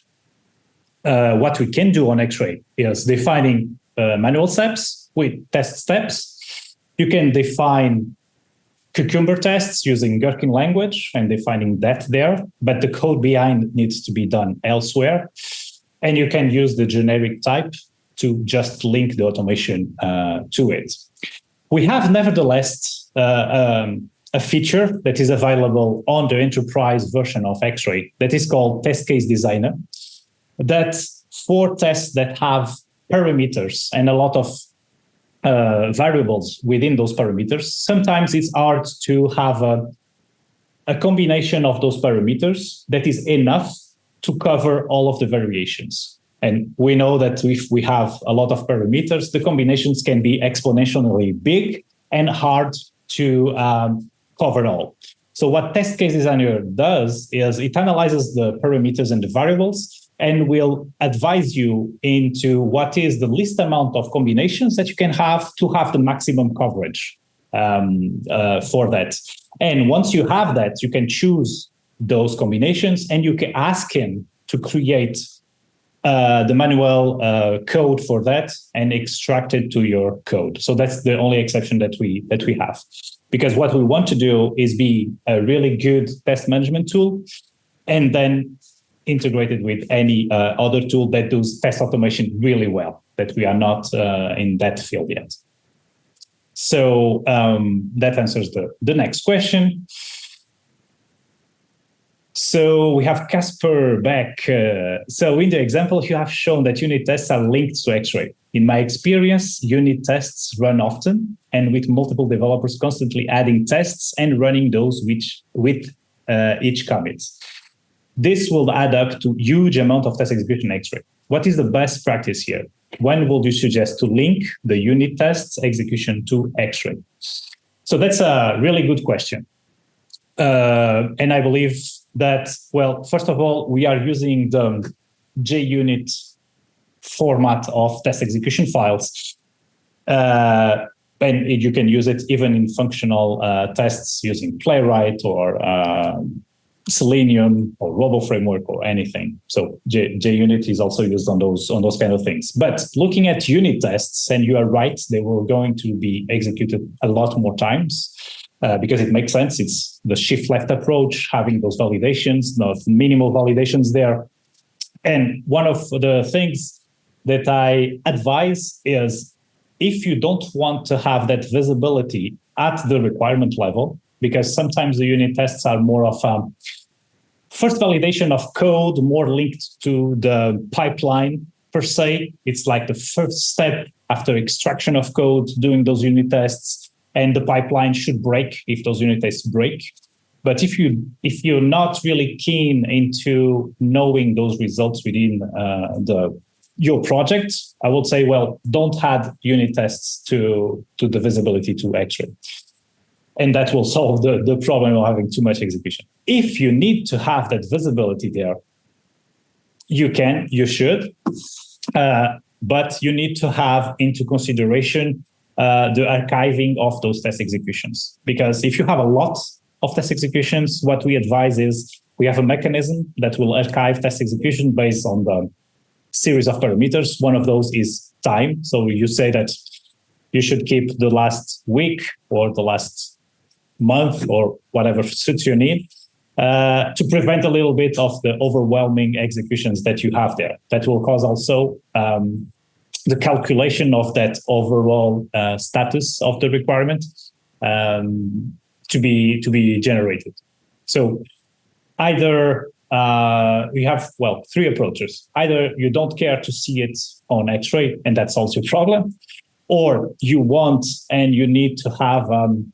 What we can do on Xray is defining manual steps with test steps. You can define cucumber tests using Gherkin language and defining that there, but the code behind needs to be done elsewhere. And you can use the generic type to just link the automation to it. We have, nevertheless, a feature that is available on the enterprise version of Xray that is called Test Case Designer. That's for tests that have parameters and a lot of variables within those parameters. Sometimes it's hard to have a combination of those parameters that is enough to cover all of the variations. And we know that if we have a lot of parameters, the combinations can be exponentially big and hard to cover all. So what Test Case Designer does is it analyzes the parameters and the variables and will advise you into what is the least amount of combinations that you can have to have the maximum coverage for that. And once you have that, you can choose those combinations and you can ask him to create the manual code for that and extract it to your code. So that's the only exception that we have. Because what we want to do is be a really good test management tool and then integrated with any other tool that does test automation really well, that we are not in that field yet. So that answers the next question. So we have Casper back. So in the example, you have shown that unit tests are linked to Xray. In my experience, unit tests run often and with multiple developers constantly adding tests and running those with each commit. This will add up to huge amount of test execution in Xray. What is the best practice here? When would you suggest to link the unit tests execution to Xray? So that's a really good question. And I believe that, well, first of all, we are using the JUnit format of test execution files. And you can use it even in functional tests using Playwright or Selenium or Robo Framework or anything. So JUnit is also used on those kind of things. But looking at unit tests, and you are right, they were going to be executed a lot more times. Because it makes sense. It's the shift left approach, having those validations, those minimal validations there. And one of the things that I advise is if you don't want to have that visibility at the requirement level, because sometimes the unit tests are more of a first validation of code, more linked to the pipeline per se. It's like the first step after extraction of code, doing those unit tests. And the pipeline should break if those unit tests break. But if you're not really keen into knowing those results within your project, I would say, well, don't add unit tests to the visibility to Xray. And that will solve the problem of having too much execution. If you need to have that visibility there, you should, but you need to have into consideration the archiving of those test executions. Because if you have a lot of test executions, what we advise is we have a mechanism that will archive test execution based on the series of parameters. One of those is time. So you say that you should keep the last week or the last month or whatever suits your need to prevent a little bit of the overwhelming executions that you have there. That will cause also the calculation of that overall status of the requirement to be generated. So either we have, well, three approaches. Either you don't care to see it on Xray, and that solves your problem, or you want and you need to have an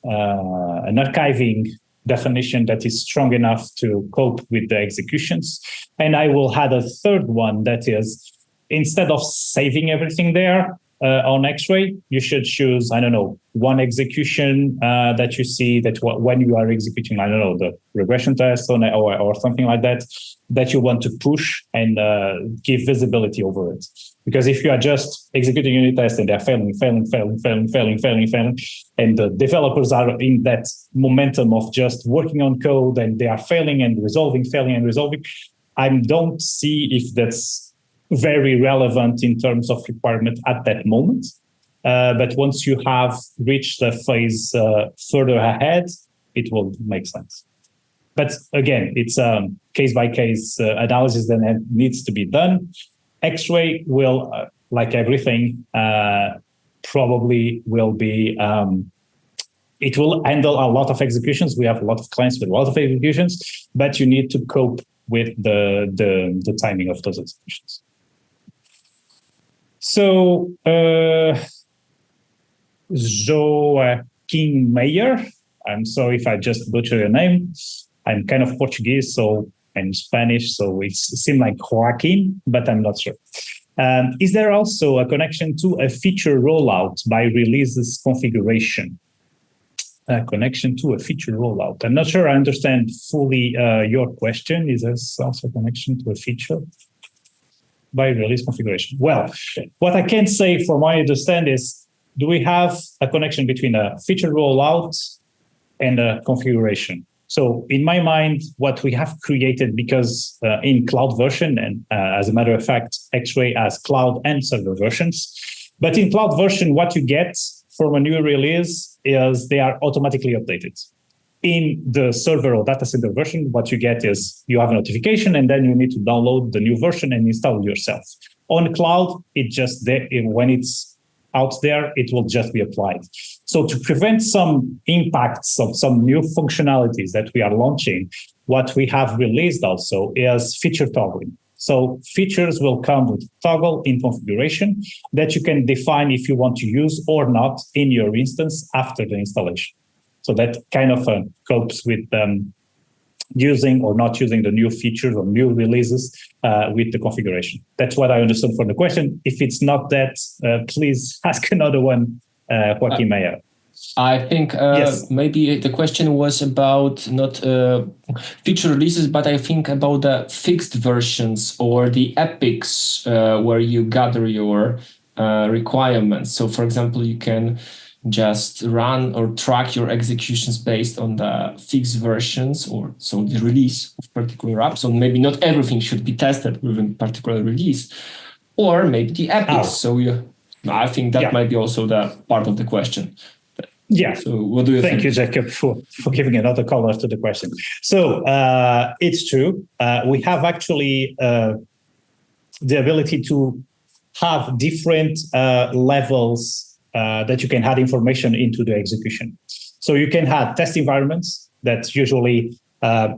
archiving definition that is strong enough to cope with the executions. And I will add a third one that is, instead of saving everything there on Xray, you should choose, I don't know, one execution that you see that when you are executing, I don't know, the regression test or something like that, that you want to push and give visibility over it. Because if you are just executing unit tests and they're failing, and the developers are in that momentum of just working on code and they are failing and resolving, I don't see if that's very relevant in terms of requirement at that moment. But once you have reached the phase further ahead, it will make sense. But again, it's a case-by-case analysis that needs to be done. Xray will, like everything, probably will be, it will handle a lot of executions. We have a lot of clients with a lot of executions, but you need to cope with the timing of those executions. So, Joaquim Meyer, I'm sorry if I just butcher your name. I'm kind of Portuguese, so I'm Spanish, so it seems like Joaquim, but I'm not sure. Is there also a connection to a feature rollout by releases configuration? A connection to a feature rollout. I'm not sure I understand fully your question. Is there also a connection to a feature by release configuration? Well, what I can say from my understanding is, do we have a connection between a feature rollout and a configuration? So in my mind, what we have created, because in cloud version, and as a matter of fact, Xray has cloud and server versions, but in cloud version, what you get from a new release is they are automatically updated. In the server or data center version, what you get is you have a notification and then you need to download the new version and install it yourself. On cloud, it just when it's out there, it will just be applied. So to prevent some impacts of some new functionalities that we are launching, what we have released also is feature toggling. So features will come with toggle in configuration that you can define if you want to use or not in your instance after the installation. So that kind of copes with using or not using the new features or new releases with the configuration. That's what I understood from the question. If it's not that, please ask another one, Joaquin Mayer. I think Yes. maybe the question was about not feature releases, but I think about the fixed versions or the epics where you gather your requirements. So, for example, you can just run or track your executions based on the fixed versions, or so the release of particular app. So maybe not everything should be tested within particular release, or maybe the epics. So I think that might be also the part of the question. Yeah. So what do you think? Thank you, Jakub, for giving another color to the question. So it's true. We have actually the ability to have different levels that you can add information into the execution. So you can have test environments that usually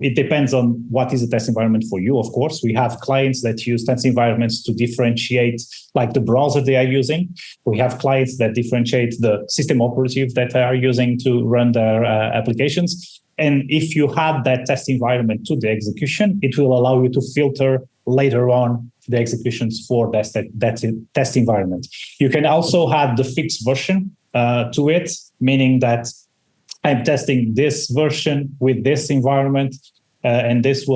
it depends on what is the test environment for you. Of course, we have clients that use test environments to differentiate like the browser they are using. We have clients that differentiate the system operative that they are using to run their applications. And if you add that test environment to the execution, it will allow you to filter later on the executions for that test environment. You can also add the fixed version to it, meaning that I'm testing this version with this environment, and this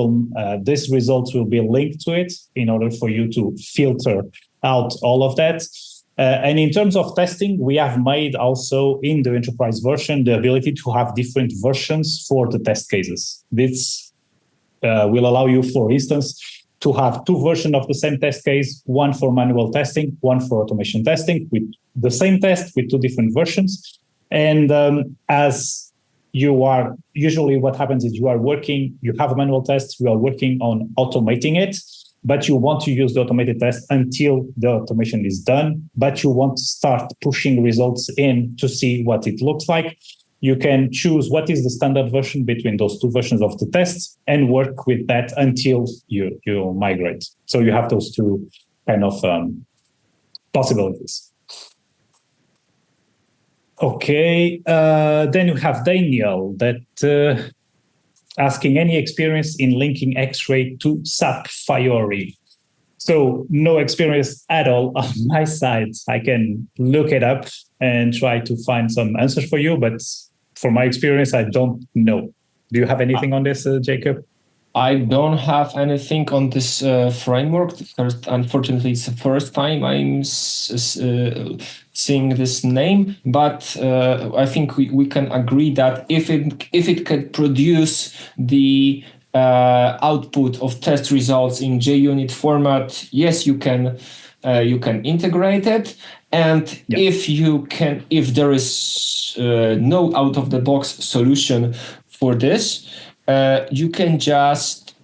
results will be linked to it in order for you to filter out all of that. And in terms of testing, we have made also in the enterprise version the ability to have different versions for the test cases. This will allow you, for instance, to have two versions of the same test case, one for manual testing, one for automation testing, with the same test with two different versions. And as you are, usually what happens is you have a manual test, you are working on automating it, but you want to use the automated test until the automation is done, but you want to start pushing results in to see what it looks like. You can choose what is the standard version between those two versions of the tests and work with that until you migrate. So you have those two kind of possibilities. Okay, then you have Daniel that asking any experience in linking Xray to SAP Fiori. So no experience at all on my side. I can look it up and try to find some answers for you, but from my experience, I don't know. Do you have anything on this, Jakub? I don't have anything on this framework. Unfortunately, it's the first time I'm seeing this name, but I think we can agree that if it can produce the output of test results in JUnit format, yes, you can integrate it. And if there is no out-of-the-box solution for this, you can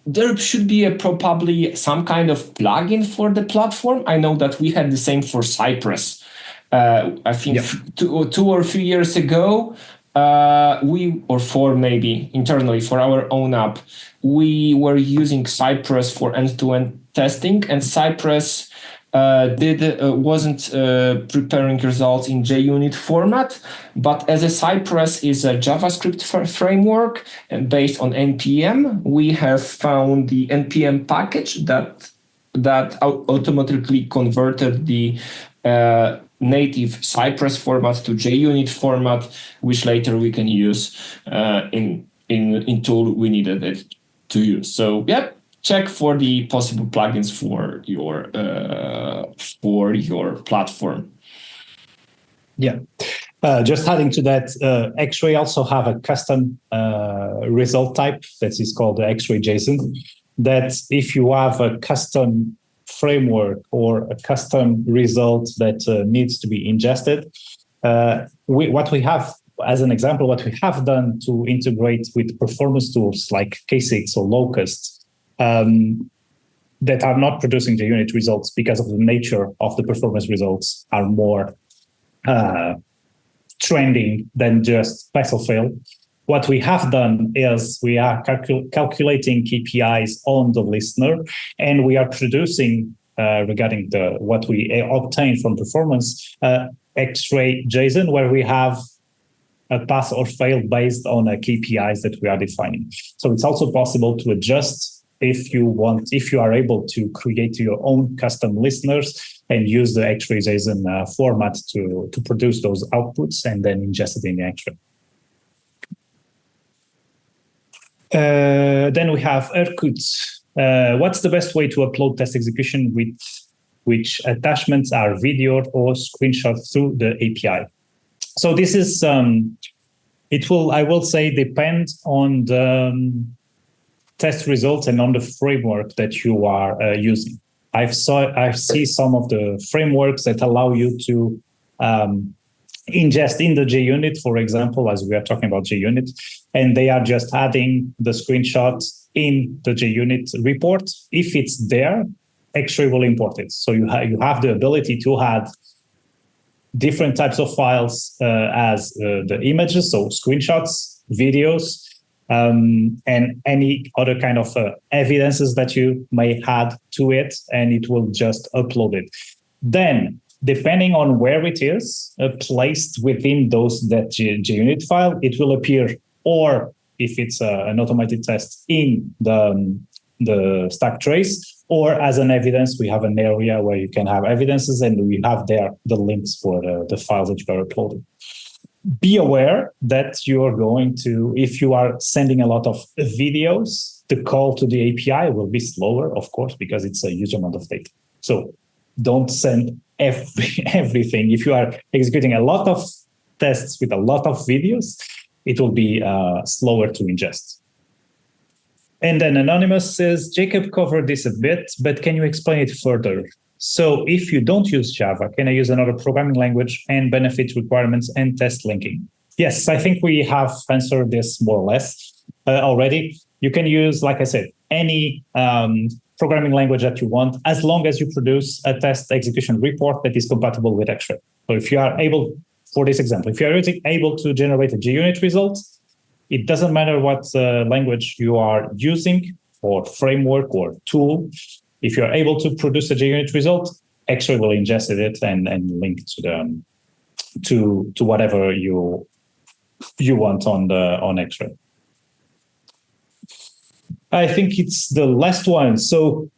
there should be probably some kind of plugin for the platform. I know that we had the same for Cypress. I think 2 or 3 years ago, or 4 maybe, internally for our own app, we were using Cypress for end-to-end testing, and Cypress wasn't preparing results in JUnit format, but as a Cypress is a JavaScript framework and based on NPM, we have found the NPM package that automatically converted the native Cypress format to JUnit format, which later we can use in tool we needed it to use. So check for the possible plugins for your platform. Yeah. Just adding to that, Xray also have a custom result type that is called the Xray JSON. That if you have a custom framework or a custom result that needs to be ingested, what we have as an example, what we have done to integrate with performance tools like K6 or Locust, that are not producing JUnit results because of the nature of the performance results are more trending than just pass or fail. what we have done is we are calculating KPIs on the listener, and we are producing regarding what we obtain from performance Xray JSON, where we have a pass or fail based on KPIs that we are defining. So it's also possible to adjust if you are able to create your own custom listeners and use the Xray JSON format to produce those outputs and then ingest it in Xray. Then we have Erkut. What's the best way to upload test execution with which attachments are videoed or screenshot through the API? So this is, I will say, depend on the test results and on the framework that you are using. I see some of the frameworks that allow you to ingest in the JUnit, for example, as we are talking about JUnit, and they are just adding the screenshot in the JUnit report. If it's there, Xray will import it. So you have the ability to add different types of files as the images, so screenshots, videos, and any other kind of evidences that you may add to it, and it will just upload it. Then, depending on where it is placed within that JUnit file, it will appear, or if it's an automated test, in the stack trace, or as an evidence. We have an area where you can have evidences, and we have there the links for the files that you are uploading. Be aware that you are going to, if you are sending a lot of videos, the call to the API will be slower, of course, because it's a huge amount of data. So don't send everything. If you are executing a lot of tests with a lot of videos, it will be slower to ingest. And then Anonymous says, Jakub covered this a bit, but can you explain it further? So if you don't use Java, can I use another programming language and benefit requirements and test linking? Yes, I think we have answered this more or less already. You can use, like I said, any programming language that you want, as long as you produce a test execution report that is compatible with Xray. So if you are able, for this example, if you are able to generate a JUnit result, it doesn't matter what language you are using, or framework or tool. If you're able to produce a JUnit result, Xray will ingest it and link to whatever you want on Xray. I think it's the last one. So,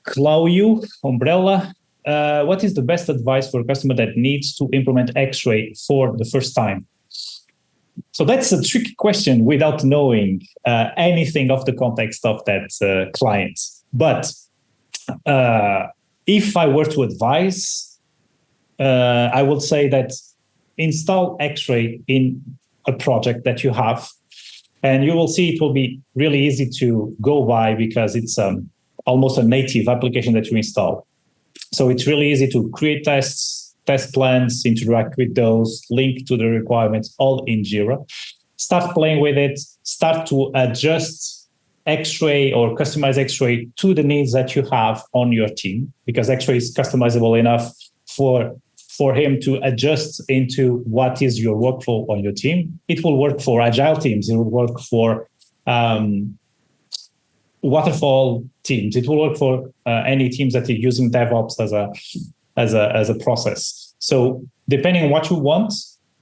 Claudio Umbrella, what is the best advice for a customer that needs to implement Xray for the first time? So that's a tricky question without knowing anything of the context of that client. But if I were to advise, I would say that install Xray in a project that you have, and you will see it will be really easy to go by because it's almost a native application that you install. So it's really easy to create tests, test plans, interact with those, link to the requirements, all in Jira. Start playing with it, start to adjust Xray or customize Xray to the needs that you have on your team, because Xray is customizable enough for him to adjust into what is your workflow on your team. It will work for agile teams. It will work for waterfall teams. It will work for any teams that are using DevOps as a process. So depending on what you want,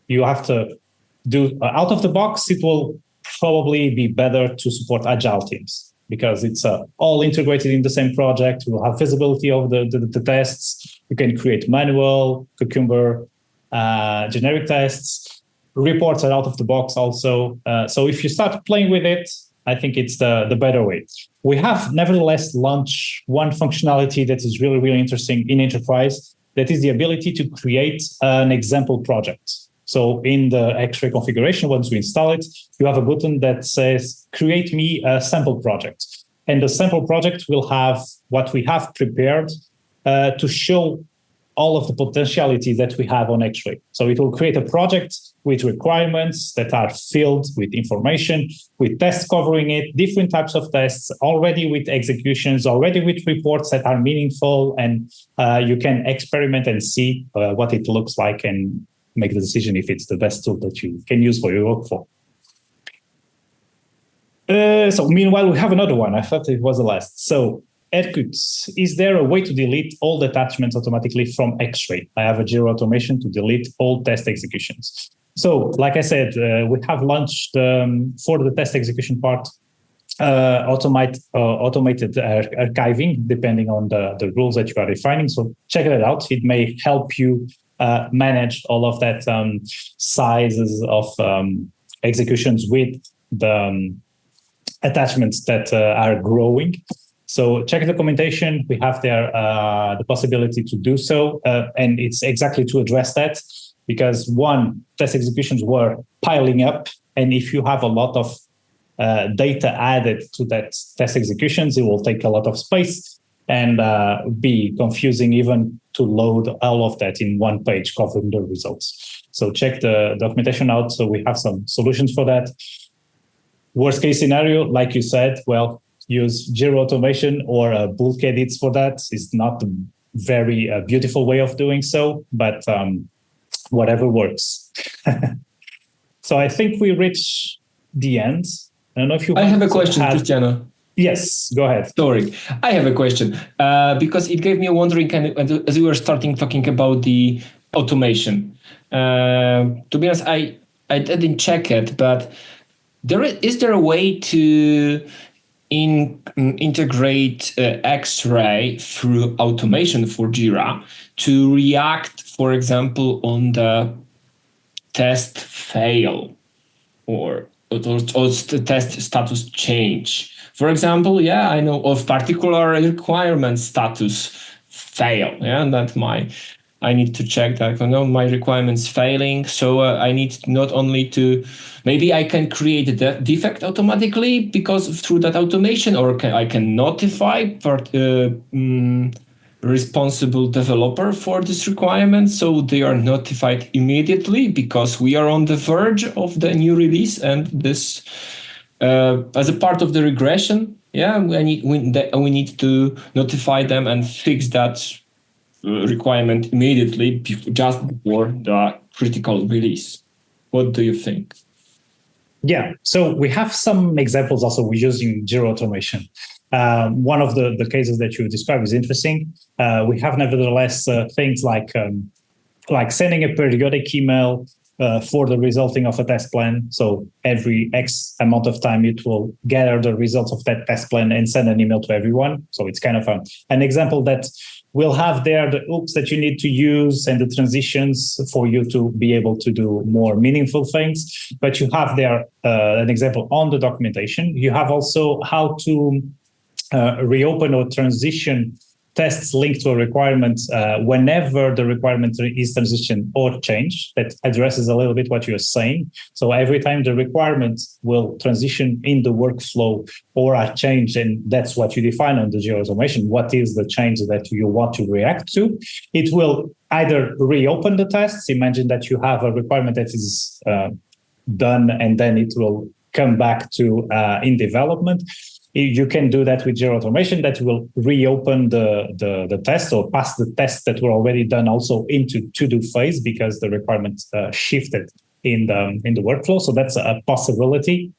you have to do out of the box. It will probably be better to support agile teams because it's all integrated in the same project. You will have visibility of the tests. You can create manual, Cucumber, generic tests. Reports are out of the box also. So if you start playing with it, I think it's the better way. We have nevertheless launched one functionality that is really, really interesting in enterprise. That is the ability to create an example project. So in the Xray configuration, once we install it, you have a button that says, create me a sample project. And the sample project will have what we have prepared to show all of the potentiality that we have on Xray. So it will create a project with requirements that are filled with information, with tests covering it, different types of tests, already with executions, already with reports that are meaningful, and you can experiment and see what it looks like and make the decision if it's the best tool that you can use for your workflow. So meanwhile, we have another one. I thought it was the last. So Erkut, is there a way to delete all the attachments automatically from Xray? I have a Jira automation to delete all test executions. So like I said, we have launched for the test execution part, automated archiving, depending on the rules that you are defining. So check it out. It may help you manage all of that sizes of executions with the attachments that are growing. So check the documentation. We have there the possibility to do so. And it's exactly to address that, because one, test executions were piling up. And if you have a lot of data added to that test executions, it will take a lot of space and be confusing even to load all of that in one page covering the results. So check the documentation out. So we have some solutions for that. Worst case scenario, like you said, well, use Jira automation or bulk edits for that. It's not a very beautiful way of doing so, but whatever works. So I think we reach the end. I don't know if you. I have a question, Cristiano. Yes, go ahead. Sorry, I have a question because it gave me a wondering kind of as we were starting talking about the automation. To be honest, I didn't check it, but is there a way to integrate Xray through automation for Jira to react, for example, on the test fail or the test status change? For example, I know of particular requirement status fail. And that I need to check that. I know my requirements failing. So I need not only to, maybe I can create a defect automatically because through that automation, or I can notify responsible developer for this requirement, so they are notified immediately because we are on the verge of the new release, and this as a part of the regression, we need to notify them and fix that requirement immediately just before the critical release. What do you think? Yeah, so we have some examples also we're using Jira automation. One of the cases that you described is interesting. We have nevertheless things like sending a periodic email for the resulting of a test plan. So every X amount of time, it will gather the results of that test plan and send an email to everyone. So it's kind of an example that will have there the hooks that you need to use and the transitions for you to be able to do more meaningful things. But you have there an example on the documentation. You have also how to reopen or transition tests linked to a requirement whenever the requirement is transitioned or changed. That addresses a little bit what you're saying. So every time the requirement will transition in the workflow or are changed, and that's what you define on the Jira automation, what is the change that you want to react to, it will either reopen the tests. Imagine that you have a requirement that is done and then it will come back to in development. You can do that with Jira automation that will reopen the test or pass the tests that were already done also into to-do phase because the requirement shifted in the workflow. So that's a possibility.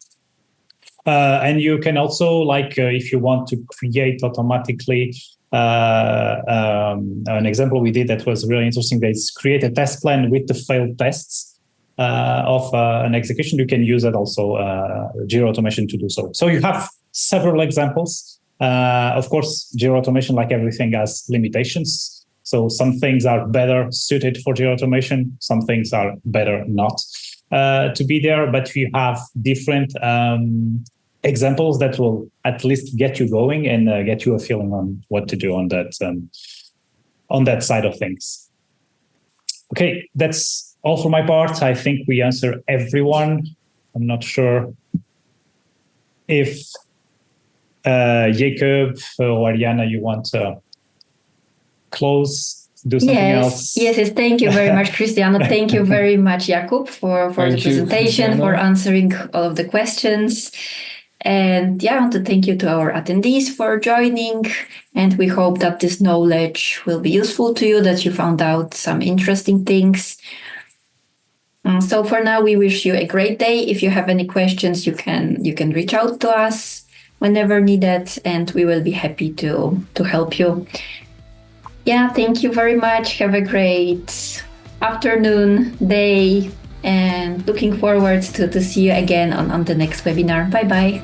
And you can also, if you want to create automatically, an example we did that was really interesting, is create a test plan with the failed tests of an execution. You can use that also, Jira automation, to do so. So you have several examples. Of course, Jira automation, like everything, has limitations. So some things are better suited for Jira automation. Some things are better not to be there. But we have different examples that will at least get you going and get you a feeling on what to do on that side of things. Okay, that's all for my part. I think we answer everyone. I'm not sure if Jakub or Ariana, you want to close, do something else? Yes, thank you very much, Cristiano. Thank you very much, Jakub, for the presentation, for answering all of the questions. And I want to thank you to our attendees for joining. And we hope that this knowledge will be useful to you, that you found out some interesting things. So for now, we wish you a great day. If you have any questions, you can reach out to us whenever needed, and we will be happy to help you. Yeah, thank you very much. Have a great afternoon, day, and looking forward to see you again on the next webinar. Bye-bye.